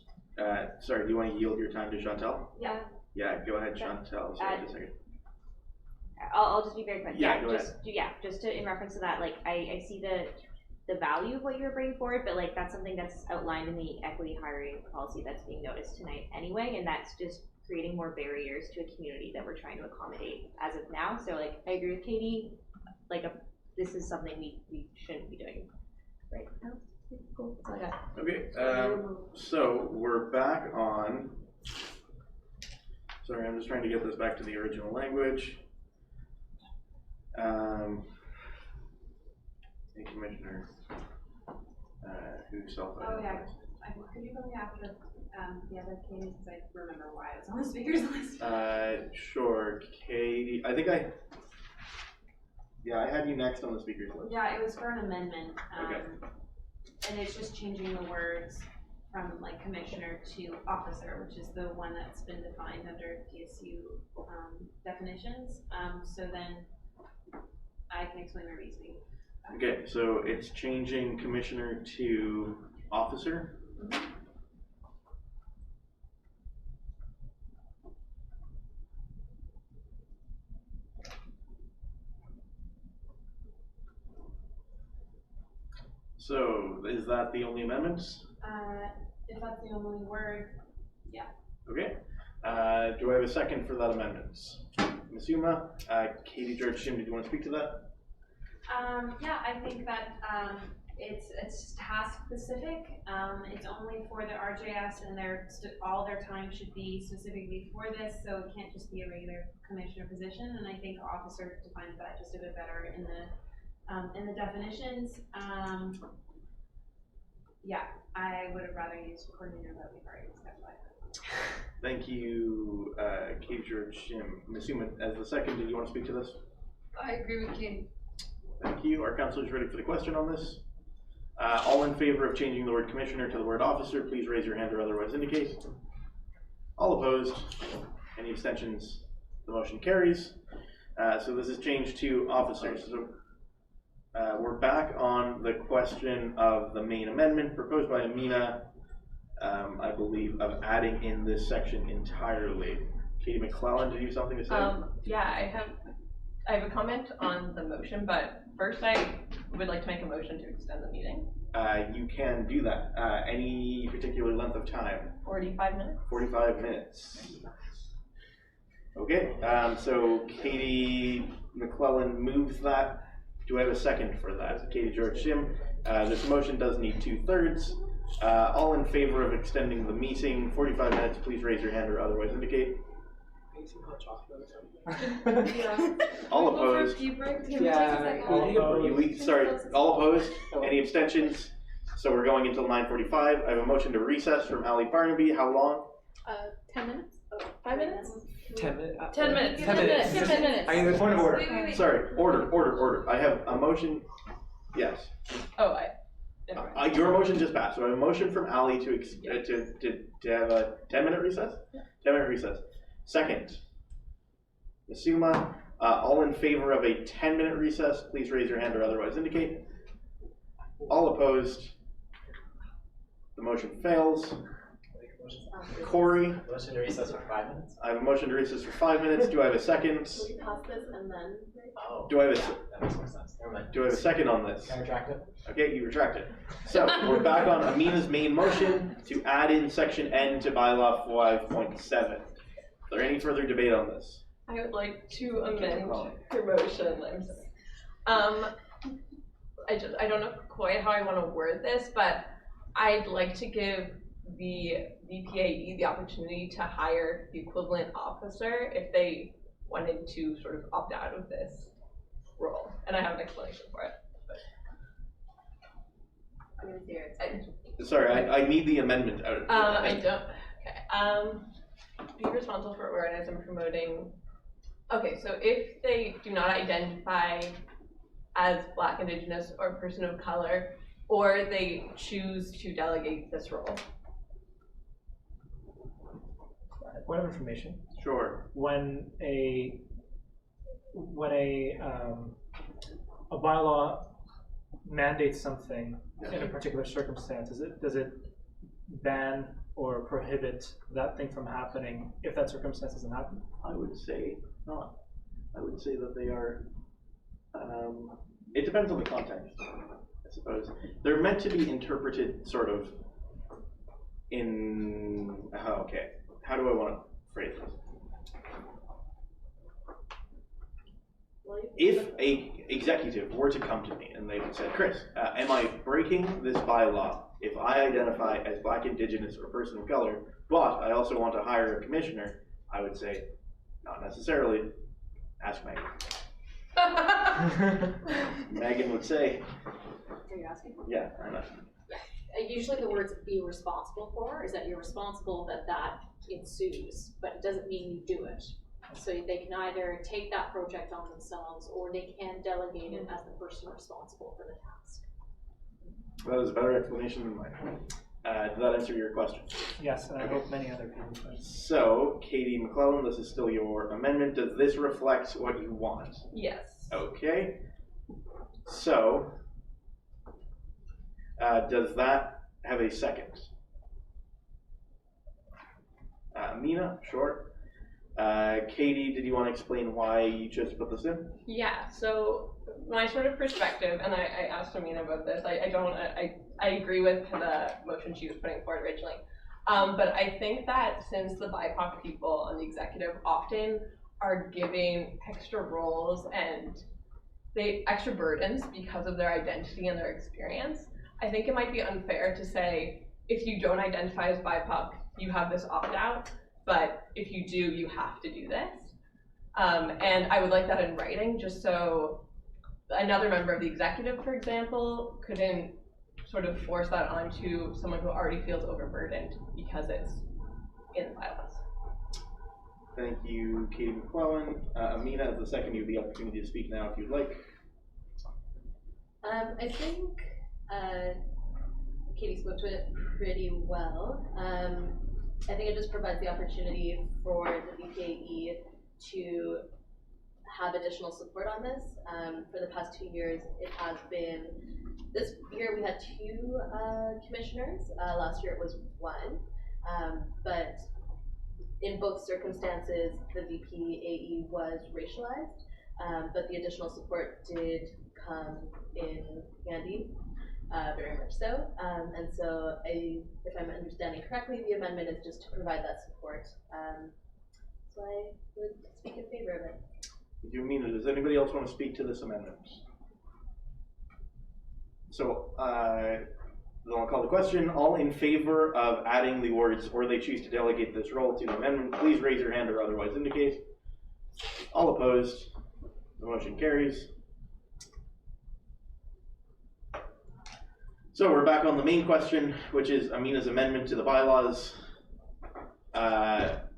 sorry, do you want to yield your time to Chantel? Yeah. Yeah, go ahead, Chantel. Sorry, just a second. I'll just be very quick. Yeah, go just to, in reference to that, I see the value of what you're bringing forward, but that's something that's outlined in the equity hiring policy that's being noticed tonight anyway, and that's just creating more barriers to a community that we're trying to accommodate as of now. So I agree with Katie, this is something we shouldn't be doing right now. Cool, that's all I got. Okay, so we're back on, sorry, I'm just trying to get this back to the original language. A commissioner who self-identifies. Could you go after the other Katie, because I remember why I was on the speakers list. Sure, Katie. I had you next on the speakers list. Yeah, it was for an amendment. Okay. and it's just changing the words from like commissioner to officer, which is the one that's been defined under DSU definitions. So then I can explain my reasoning. Okay, so it's changing commissioner to officer. So is that the only amendments? If that's the only word, Okay. Do I have a second for that amendment? Ms. Yuma, Katie George Shim, did you want to speak to that? yeah, I think that it's task specific. It's only for the RJS, and all their time should be specifically for this, so it can't just be a regular commissioner position. And I think officer defines that just a bit better in the definitions. Yeah, I would have rather used coordinator, but we've already discussed why. Thank you, Katie George Shim. Ms. Yuma, as the second, did you want to speak to this? I agree with Katie. Thank you. Our councilors ready for the question on this? All in favor of changing the word commissioner to the word officer, please raise your hand or otherwise indicate. All opposed? Any abstentions? The motion carries. So this is changed to officers. So we're back on the question of the main amendment proposed by Amina, I believe, of adding in this section entirely. Katie McClellan, did you have something to say? Yeah, I have a comment on the motion, but first I would like to make a motion to extend the meeting. You can do that. Any particular length of time? 45 minutes. 45 minutes. Okay, so Katie McClellan moves that. Do I have a second for that? Katie George Shim. This motion does need 2/3. All in favor of extending the meeting 45 minutes, please raise your hand or otherwise indicate. All opposed? Sorry, all opposed? Any abstentions? So we're going until 9:45. I have a motion to recess from Ali Barnaby. How long? 10 minutes? 5 minutes? 10 minutes. 10 minutes. 10 minutes. 10 minutes. I mean, the point of order. Wait. Sorry, order. I have a motion. Yes. Oh, Your motion just passed. So I have a motion from Ali to have a 10-minute recess? 10-minute recess. Second. Ms. Yuma, all in favor of a 10-minute recess, please raise your hand or otherwise indicate. All opposed? The motion fails. Corey? Motion to recess for 5 minutes? I have a motion to recess for 5 minutes. Do I have a second? We pass this and then. Oh. Do I have a that makes more sense. Never mind. Do I have a second on this? Can I retract it? Okay, you retract it. So we're back on Amina's main motion to add in section N to bylaw 5.7. Is there any further debate on this? I would like to amend your motion. I don't know quite how I want to word this, but I'd like to give the VPAE the opportunity to hire the equivalent officer if they wanted to sort of opt out of this role. And I have an explanation for it. Sorry, I need the amendment out of I don't. Okay. Be responsible for awareness and promoting. Okay, so if they do not identify as Black, Indigenous, or person of color, or they choose to delegate this role. Point of information. Sure. When a bylaw mandates something in a particular circumstance, does it ban or prohibit that thing from happening if that circumstance doesn't happen? I would say not. I would say that they are, it depends on the context, I suppose. They're meant to be interpreted sort of in, okay, how do I want to phrase this? If a executive were to come to me and they said, Chris, am I breaking this bylaw if I identify as Black, Indigenous, or person of color, but I also want to hire a commissioner? I would say, not necessarily. Ask Megan. Megan would say. Are you asking? Yeah, I know. Usually the words "be responsible for" is that you're responsible that ensues, but it doesn't mean you do it. So they can either take that project on themselves, or they can delegate it as the person responsible for the task. That is a better explanation than mine. Did that answer your question? Yes, and I hope many other people do. So, Katie McClellan, this is still your amendment. Does this reflect what you want? Yes. Okay. So, does that have a second? Mina, sure. Katie, did you want to explain why you chose to put this in? Yeah, so my sort of perspective, and I asked Amina about this, I agree with the motion she was putting forward originally. But I think that since the BIPOC people on the executive often are giving extra roles and extra burdens because of their identity and their experience, I think it might be unfair to say, if you don't identify as BIPOC, you have this opt-out, but if you do, you have to do this. And I would like that in writing, just so another member of the executive, for example, couldn't sort of force that onto someone who already feels overburdened because it's in the bylaws. Thank you, Katie McClellan. Amina, as the second, you have the opportunity to speak now if you'd like. I think Katie spoke to it pretty well. I think it just provides the opportunity for the BPAE to have additional support on this. For the past 2 years, it has been, this year we had 2 commissioners. Last year it was 1. But in both circumstances, the BPAE was racialized, but the additional support did come in handy. Very much so. And so if I'm understanding correctly, the amendment is just to provide that support. So I would speak in favor of it. Thank you, Amina. Does anybody else want to speak to this amendment? So, then I'll call the question. All in favor of adding the words, or they choose to delegate this role to the amendment, please raise your hand or otherwise indicate. All opposed? The motion carries. So we're back on the main question, which is Amina's amendment to the bylaws.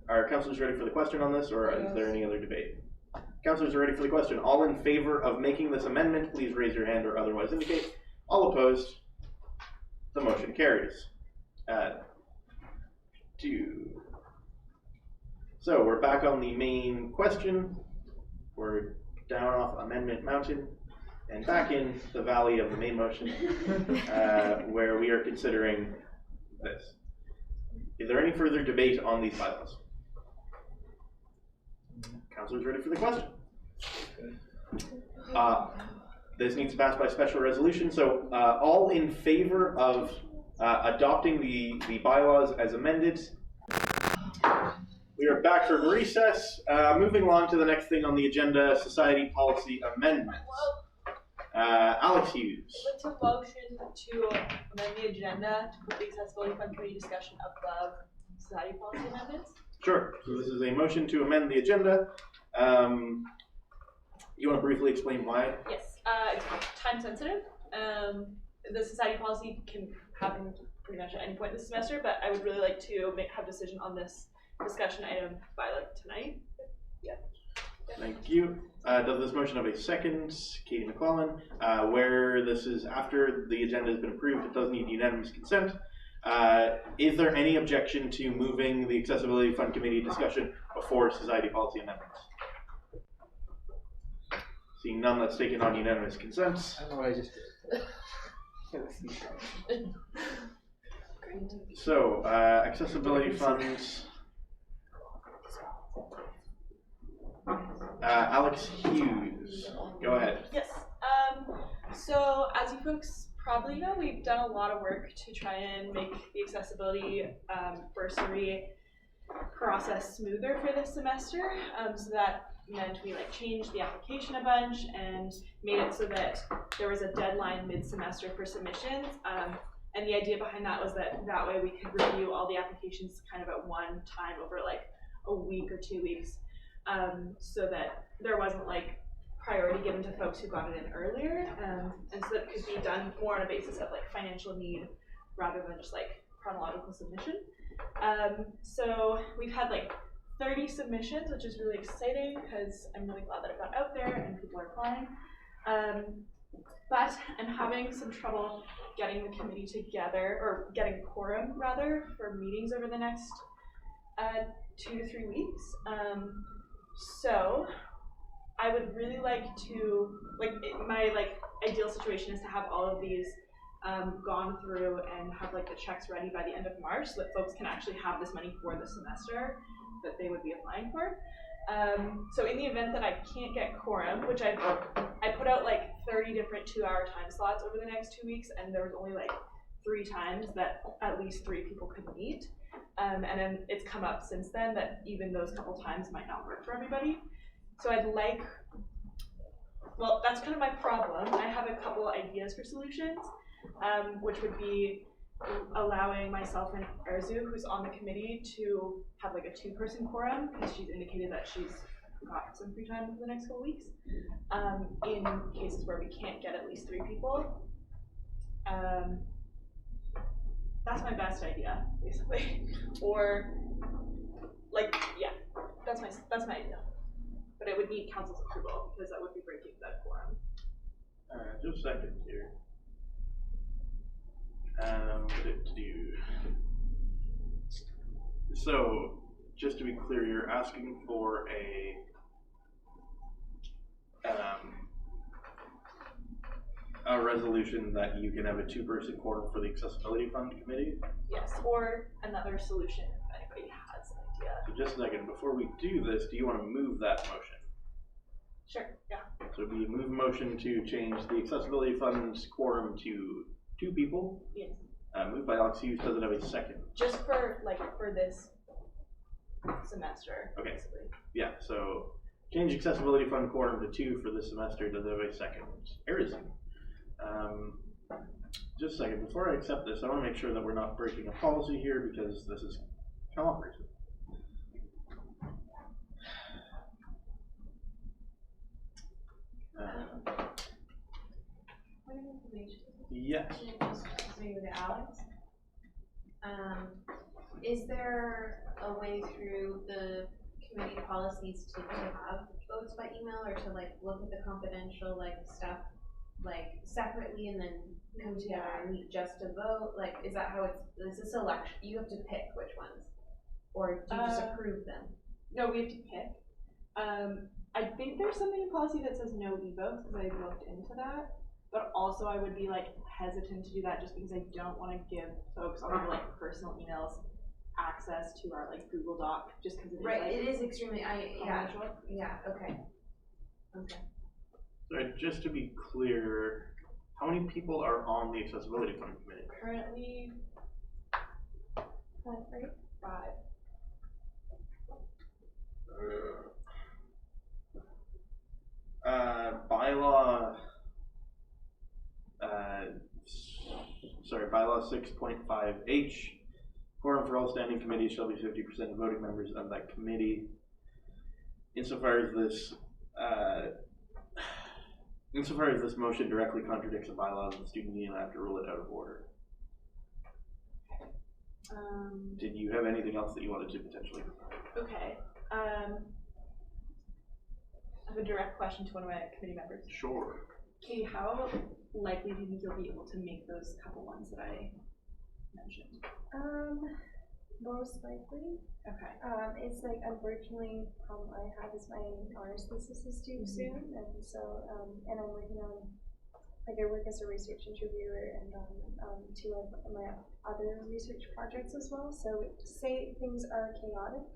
Are councillors ready for the question on this, or is there any other debate? Councillors are ready for the question. All in favor of making this amendment, please raise your hand or otherwise indicate. All opposed? The motion carries. 2. So we're back on the main question. We're down off Amendment Mountain and back in the valley of the main motion, where we are considering this. Is there any further debate on these bylaws? Councillors ready for the question? This needs to pass by special resolution. So all in favor of adopting the bylaws as amended. We are back from recess. Moving along to the next thing on the agenda, society policy amendments. Alex Hughes. I'd like to motion to amend the agenda to put the accessibility fund committee discussion above society policy amendments. Sure. So this is a motion to amend the agenda. You want to briefly explain why? Yes, it's time sensitive. The society policy can happen pretty much at any point this semester, but I would really like to have a decision on this discussion item by tonight. Yeah. Thank you. Does this motion have a second? Katie McClellan. Where this is after the agenda has been approved, it does need unanimous consent. Is there any objection to moving the Accessibility Fund Committee discussion before society policy amendments? Seeing none, that's taken on unanimous consent. I don't know what I just did. So, accessibility funds. Alex Hughes, go ahead. Yes. So as you folks probably know, we've done a lot of work to try and make the accessibility bursary process smoother for this semester. So that meant we changed the application a bunch and made it so that there was a deadline mid-semester for submissions. And the idea behind that was that way we could review all the applications kind of at one time over a week or 2 weeks. So that there wasn't priority given to folks who got it in earlier, and so that it could be done more on a basis of financial need rather than just chronological submission. So we've had 30 submissions, which is really exciting because I'm really glad that it got out there and people are applying. But I'm having some trouble getting the committee together, or getting quorum rather, for meetings over the next 2 to 3 weeks. So I would really like to, my ideal situation is to have all of these gone through and have the checks ready by the end of March, so that folks can actually have this money for the semester that they would be applying for. So in the event that I can't get quorum, which I put out 30 different 2-hour time slots over the next 2 weeks, and there was only 3 times that at least 3 people could meet. And then it's come up since then that even those couple times might not work for everybody. So well, that's kind of my problem. I have a couple ideas for solutions, which would be allowing myself and Arzu, who's on the committee, to have a 2-person quorum, because she's indicated that she's got some free time for the next couple weeks, in cases where we can't get at least 3 people. That's my best idea, basically. Or, yeah, that's my idea. But it would need council's approval, because that would be breaking that quorum. Just a second here. So, just to be clear, you're asking for a resolution that you can have a 2-person quorum for the Accessibility Fund Committee? Yes, or another solution if anybody has an idea. So just a second, before we do this, do you want to move that motion? Sure, yeah. So we move a motion to change the Accessibility Fund's quorum to 2 people. Yes. Moved by Alex Hughes, does it have a second? Just for for this semester, Okay. basically. Yeah, so change Accessibility Fund quorum to 2 for this semester, does it have a second? Harrison. Just a second, before I accept this, I want to make sure that we're not breaking a policy here, because this is cooperative. Yes. Maybe to Alex. Is there a way through the committee policies to have votes by email, or to look at the confidential stuff separately and then come together and meet just to vote? Is that how it's a selection? You have to pick which ones, or do you just approve them? No, we have to pick. I think there's something in policy that says no e-votes, because I looked into that. But also I would be hesitant to do that, just because I don't want to give folks on their personal emails access to our Google Doc, just because it is extremely confidential. Okay. So just to be clear, how many people are on the Accessibility Fund Committee? Currently 5. Bylaw 6.5H, quorum for all standing committees shall be 50% of voting members of that committee. Insofar as this motion directly contradicts the bylaws of the student union, I have to rule it out of order. Did you have anything else that you wanted to potentially? Okay. I have a direct question to one of my committee members. Sure. Katie, how likely do you think you'll be able to make those couple ones that I mentioned? Most likely. Okay. It's unfortunately, the problem I have is my honors thesis is due soon, and so, and I'm working on, I work as a research interviewer and on 2 of my other research projects as well, so to say things are chaotic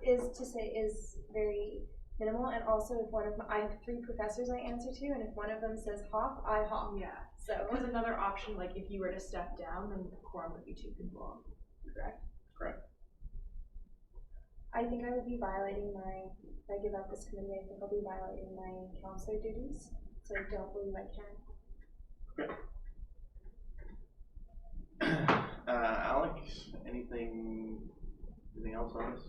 is very minimal, and also if I have 3 professors I answer to, and if one of them says hop, I hop. Yeah. So. Because another option, if you were to step down, then the quorum would be 2 people, correct? Correct. I think I would be violating if I give up this committee, I think I'll be violating my counselor duties, so I don't believe I can. Okay. Alex, anything else on this?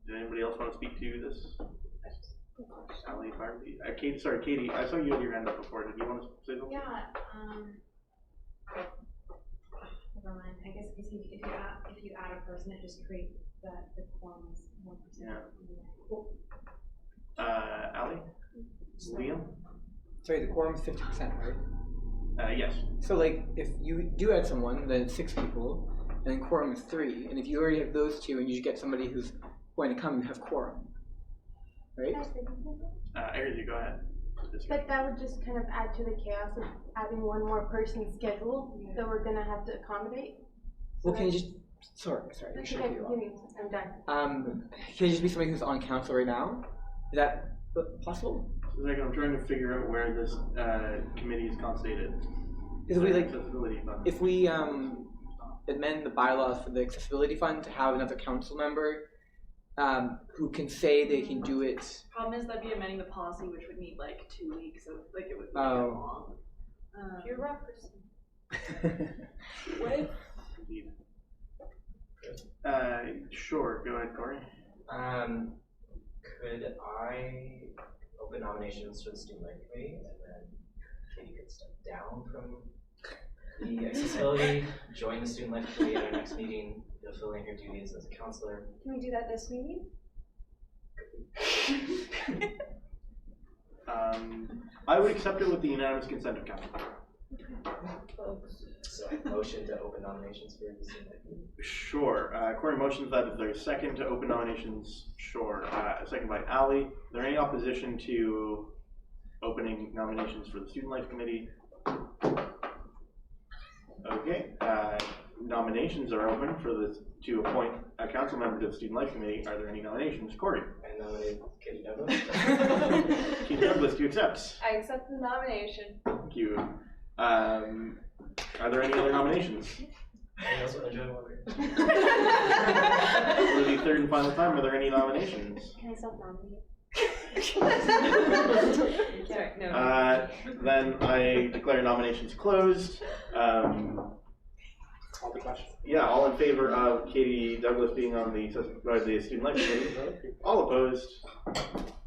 Did anybody else want to speak to this? Sally, Barbie, Katie, I saw you had your hand up before. Did you want to say something? Yeah. Never mind. I guess if you add a person, it just creates the quorum is 1%. Yeah. Ali? Liam? Sorry, the quorum is 50%, right? Yes. So like, if you do add someone, then it's 6 people, and then quorum is 3, and if you already have those 2, and you just get somebody who's going to come, you have quorum, right? Arizzy, go ahead. But that would just kind of add to the chaos of adding one more person's schedule that we're gonna have to accommodate. Well, can you just, sorry, I Okay, should cut you off. I'm done. Can you just be somebody who's on council right now? Is that possible? Like, I'm trying to figure out where this committee is constituted. If we, like, accessibility fund. If we amend the bylaws for the accessibility fund to have another council member who can say they can do it. Problem is that'd be amending the policy, which would need like 2 weeks of, like, it would be Oh. long. You're a rough person. What if Sure, go ahead, Corey. Could I open nominations for the student life committee, and then Katie could step down from the accessibility, join the student life committee at our next meeting, fulfilling her duties as a counselor. Can we do that this meeting? I would accept it with the unanimous consent of council. So motion to open nominations for the student life committee. Sure. Corey motions that if there's second to open nominations, sure. Second by Ali. Is there any opposition to opening nominations for the Student Life Committee? Okay. Nominations are open to appoint a council member to the Student Life Committee. Are there any nominations? Corey. I nominate Katie Douglas. Katie Douglas, do you accept? I accept the nomination. Thank you. Are there any other nominations? Anyone else want to join over? For the third and final time, are there any nominations? Can I self-nominate? Sorry, no. Then I declare nominations closed. Call the question. Yeah, all in favor of Katie Douglas being on the Student Life Committee? All opposed?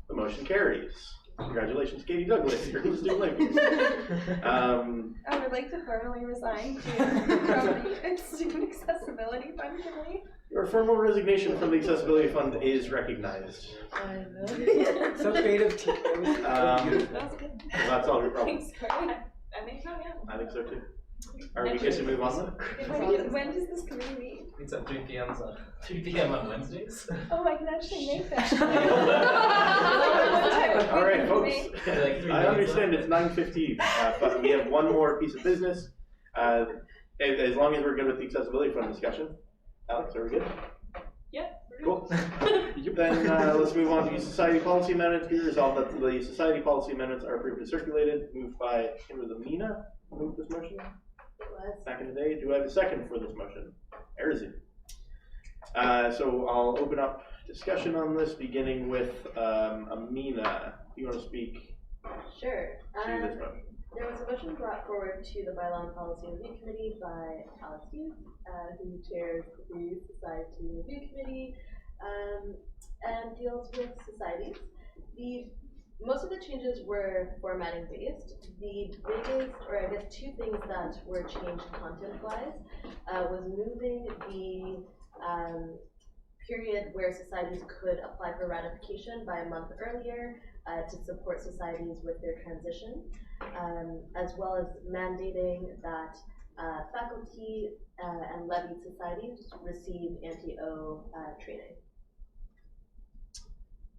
The motion carries. Congratulations, Katie Douglas. You're in the Student Life Committee. I would like to formally resign from the Student Accessibility Fund Committee. Your formal resignation from the Accessibility Fund is recognized. So creative. That was good. That's all your problem. Thanks, Corey. I think so, yeah. I think so too. Are we good to move on then? When does this committee meet? It's at 3 p.m. on Wednesdays. Oh, I can actually make that. All right, folks. I understand it's 9:15, but we have one more piece of business. As long as we're good with the accessibility fund discussion. Alex, are we good? Yeah. Cool. Then let's move on to society policy amendments. Be resolved that the society policy amendments are approved and circulated. Moved by Kimberly Mina. Move this motion. Back in the day. Do I have a second for this motion? Arizzy. So I'll open up discussion on this, beginning with Amina. Do you want to speak Sure. to this motion? There was a motion brought forward to the Bylaw and Policy Review Committee by Alex Hughes, who chairs the Society Review Committee and deals with societies. Most of the changes were formatting based. The biggest, or I guess 2 things that were changed content-wise, was moving the period where societies could apply for ratification by a month earlier to support societies with their transition, as well as mandating that faculty and levied societies receive anti-O training.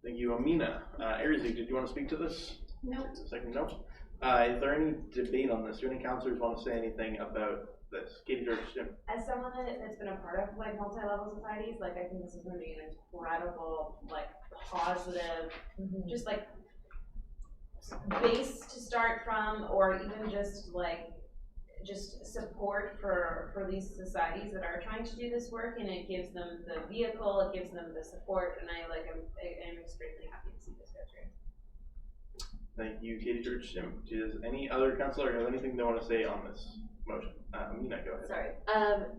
Thank you, Amina. Arizzy, did you want to speak to this? No. Second, no. Is there any debate on this? Do any counselors want to say anything about this? Katie George, Jim. As someone that's been a part of like multi-level societies, like I think this is going to be an incredible, like positive, just like base to start from, or even just like support for these societies that are trying to do this work, and it gives them the vehicle, it gives them the support, and I'm extremely happy to see this go through. Thank you, Katie George, Jim. Does any other counselor have anything they want to say on this motion? Amina, go ahead. Sorry.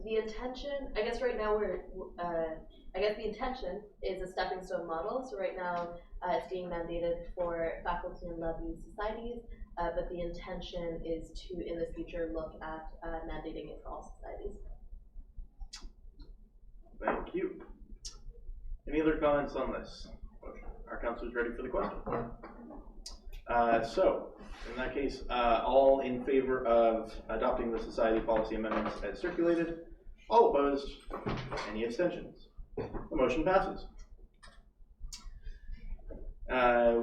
The intention, I guess right now the intention is a stepping stone model. So right now it's being mandated for faculty and levied societies, but the intention is to, in the future, look at mandating it for all societies. Thank you. Any other comments on this motion? Are counselors ready for the question? So, in that case, all in favor of adopting the society policy amendments as circulated? All opposed? Any abstentions? The motion passes.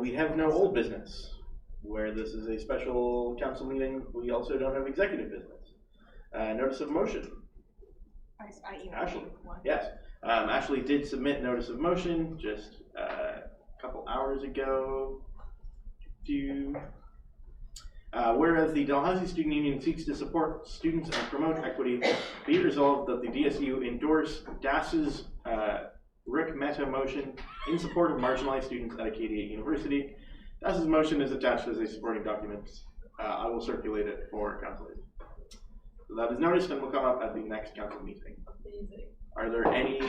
We have no old business. Where this is a special council meeting, we also don't have executive business. Notice of motion. Ashley, yes. Ashley did submit notice of motion just a couple hours ago. Whereas the Dalhousie Student Union seeks to support students and promote equity, be it resolved that the DSU endorse DAS's Rick Mehta motion in support of marginalized students at Acadia University. DAS's motion is attached as a supporting document. I will circulate it for council. So that is noticed and will come up at the next council meeting. Amazing. Are there any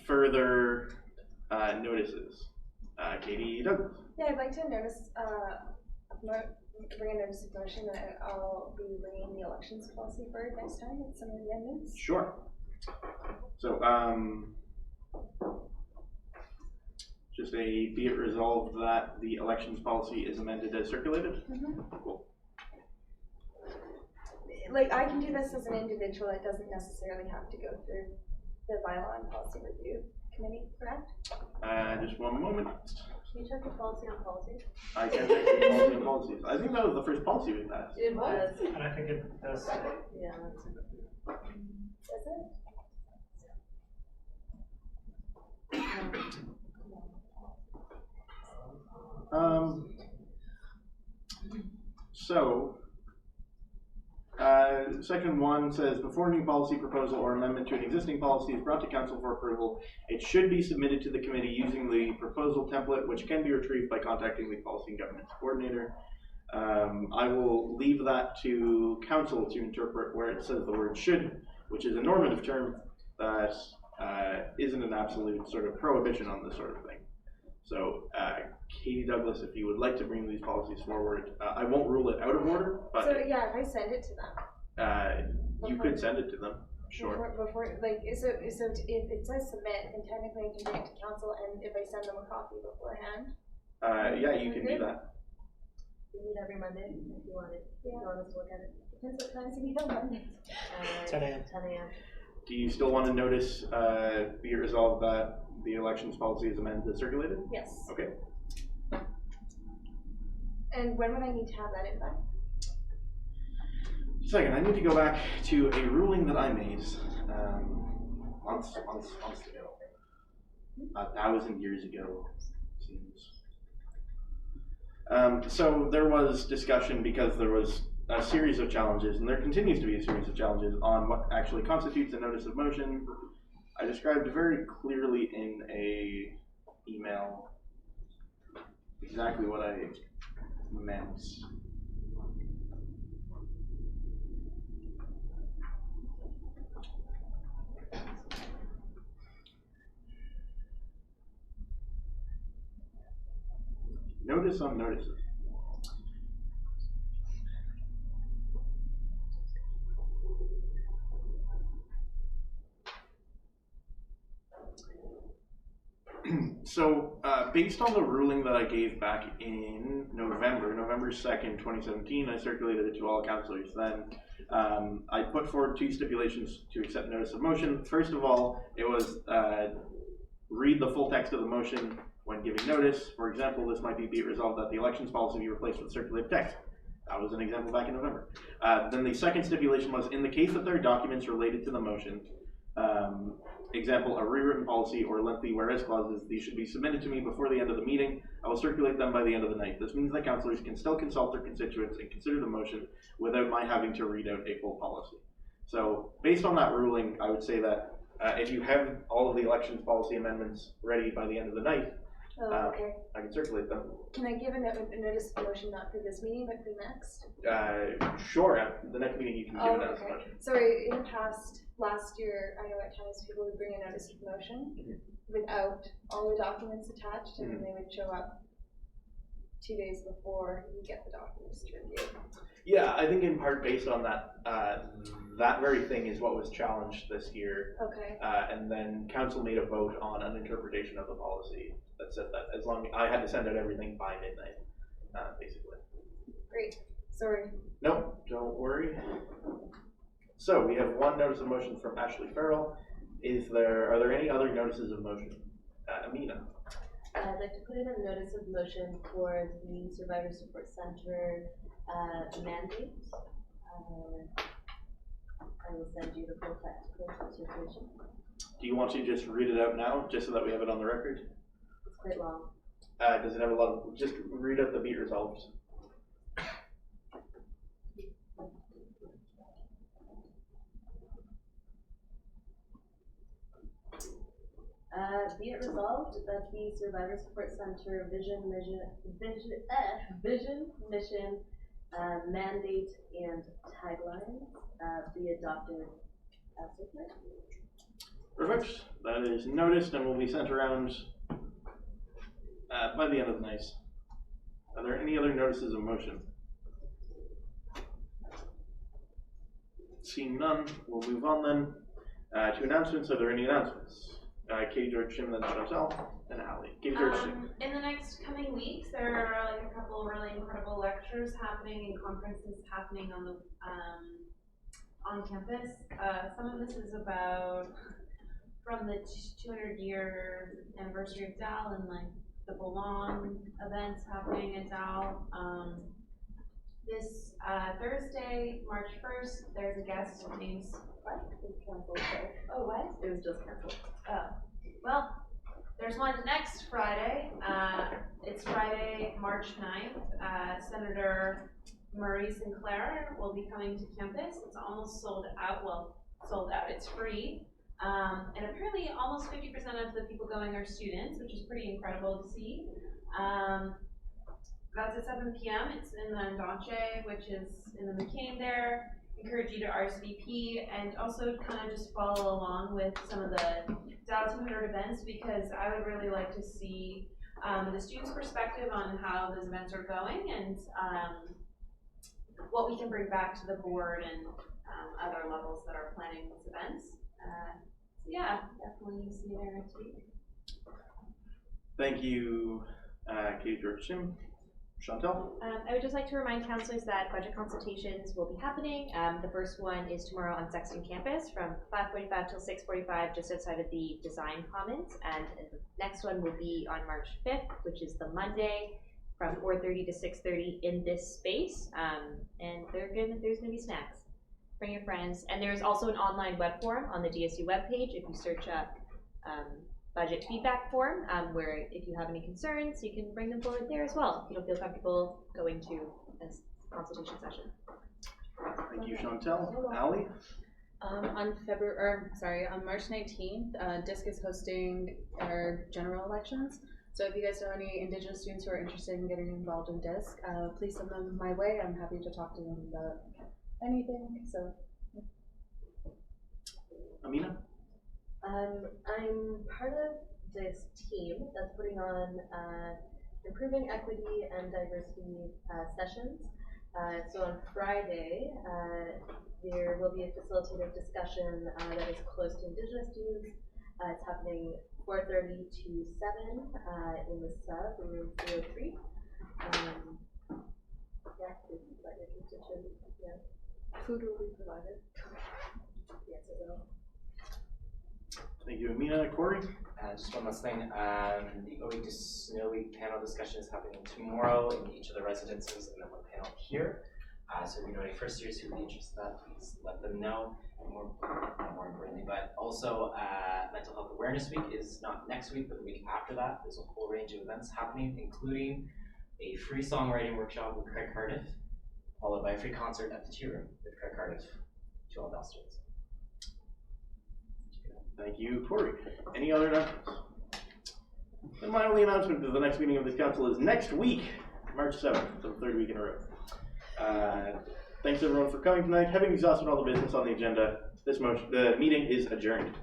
further notices? Katie Douglas. Yeah, I'd like to bring a notice of motion that I'll be bringing the elections policy forward next time with some amendments. Sure. So, just a be it resolved that the elections policy is amended as circulated. Cool. Like, I can do this as an individual. It doesn't necessarily have to go through the bylaw and policy review committee, correct? Just one moment. Can you check the policy on policies? I can check the policy and policies. I think that was the first policy we passed. It was. And I think it does. Yeah. Does it? So, section 1 says, before a new policy proposal or amendment to an existing policy is brought to council for approval, it should be submitted to the committee using the proposal template, which can be retrieved by contacting the policy and governance coordinator. I will leave that to council to interpret where it says the word should, which is a normative term that isn't an absolute sort of prohibition on this sort of thing. So, Katie Douglas, if you would like to bring these policies forward, I won't rule it out of order, but So yeah, if I send it to them. you could send it to them, sure. Before, like, so if it says submit, then technically I can bring it to council, and if I send them a copy beforehand. Yeah, you can do that. We meet every Monday if you want it. If you want us to look at it. Depends what times you meet on Monday. 10 a.m. 10 a.m. Do you still want to notice, be it resolved that the elections policy is amended and circulated? Yes. Okay. And when would I need to have that in by? Second, I need to go back to a ruling that I made months ago. 1,000 years ago, seems. So there was discussion because there was a series of challenges, and there continues to be a series of challenges on what actually constitutes a notice of motion. I described very clearly in a email exactly what I meant. Notice on notices. So, based on the ruling that I gave back in November 2nd, 2017, I circulated it to all councillors then. I put forward 2 stipulations to accept notice of motion. First of all, it was read the full text of the motion when giving notice. For example, this might be it resolved that the elections policy be replaced with circulated text. That was an example back in November. Then the second stipulation was, in the case that there are documents related to the motion, example, a rewritten policy or lengthy whereas clauses, these should be submitted to me before the end of the meeting. I will circulate them by the end of the night. This means that councillors can still consult their constituents and consider the motion without my having to read out a full policy. So, based on that ruling, I would say that if you have all of the elections policy amendments ready by the end of the night, Okay. I can circulate them. Can I give a notice of motion not for this meeting, but for the next? Sure, at the next meeting you can give a notice of Okay. motion. Sorry, in the past, last year, I know at times people would bring a notice of motion without all the documents attached, and then they would show up 2 days before you get the documents to review. Yeah, I think in part based on that, that very thing is what was challenged this year. Okay. And then council made a vote on an interpretation of the policy that said that as long I had to send out everything by midnight. basically. Great, sorry. No, don't worry. So we have one notice of motion from Ashley Farrell. Are there any other notices of motion? Amina. I'd like to put in a notice of motion for the Survivor Support Center mandate. I will send you the full text for consultation. Do you want to just read it out now, just so that we have it on the record? It's quite long. Does it have a lot of, just read out the be resolved. Be it resolved that the Survivor Support Center vision, mission, mandate, and tagline be adopted as written. Perfect. That is noticed and will be sent around by the end of the night. Are there any other notices of motion? Seeing none, we'll move on then to announcements. Are there any announcements? Katie, George, Jim, then Chantal, and Allie. Katie, George, Jim. In the next coming weeks, there are like a couple really incredible lectures happening and conferences happening on the on campus. Some of this is about from the 200-year anniversary of DAL and like the Belong events happening at DAL. This Thursday, March 1st, there's a guest named What? It was canceled. Oh, what? It was just canceled. Oh, well, there's one next Friday. It's Friday, March 9th. Senator Murray Sinclair will be coming to campus. It's almost sold out. Well, sold out. It's free. And apparently almost 50% of the people going are students, which is pretty incredible to see. That's at 7 p.m. It's in the Andante, which is in the McCain there. Encourage you to RSVP and also kind of just follow along with some of the DAO 200 events, because I would really like to see the students' perspective on how those events are going and what we can bring back to the board and other levels that are planning these events. So yeah, definitely see you there next week. Thank you, Katie, George, Jim. Chantal? I would just like to remind councillors that budget consultations will be happening. The first one is tomorrow on Sexton campus from 5:45 till 6:45, just outside of the Design Commons. And the next one will be on March 5th, which is the Monday, from 4:30 to 6:30 in this space. And there's gonna be snacks. Bring your friends. And there's also an online web forum on the DSU webpage. If you search up budget feedback form, where if you have any concerns, you can bring them forward there as well, if you don't feel comfortable going to a consultation session. Thank you, Chantal. Allie? On March 19th, DISC is hosting our general elections. So if you guys know any Indigenous students who are interested in getting involved in DISC, please send them my way. I'm happy to talk to them about anything. So, Amina? I'm part of this team that's putting on improving equity and diversity sessions. So on Friday, there will be a facilitative discussion that is close to Indigenous students. It's happening 4:30 to 7 in the sub, room 303. Food will be provided. Yes, it will. Thank you, Amina. Corey? Just one last thing. The OE to Snow Week panel discussion is happening tomorrow in each of the residences, and then one panel here. So if you know any first years who would be interested in that, please let them know. More importantly, but also Mental Health Awareness Week is not next week, but the week after that. There's a whole range of events happening, including a free songwriting workshop with Craig Cardiff, followed by a free concert at the Tea Room with Craig Cardiff to all DAO students. Thank you, Corey. Any other announcements? And my only announcement is the next meeting of this council is next week, March 7th, so the third week in a row. Thanks everyone for coming tonight. Having exhausted all the business on the agenda, the meeting is adjourned.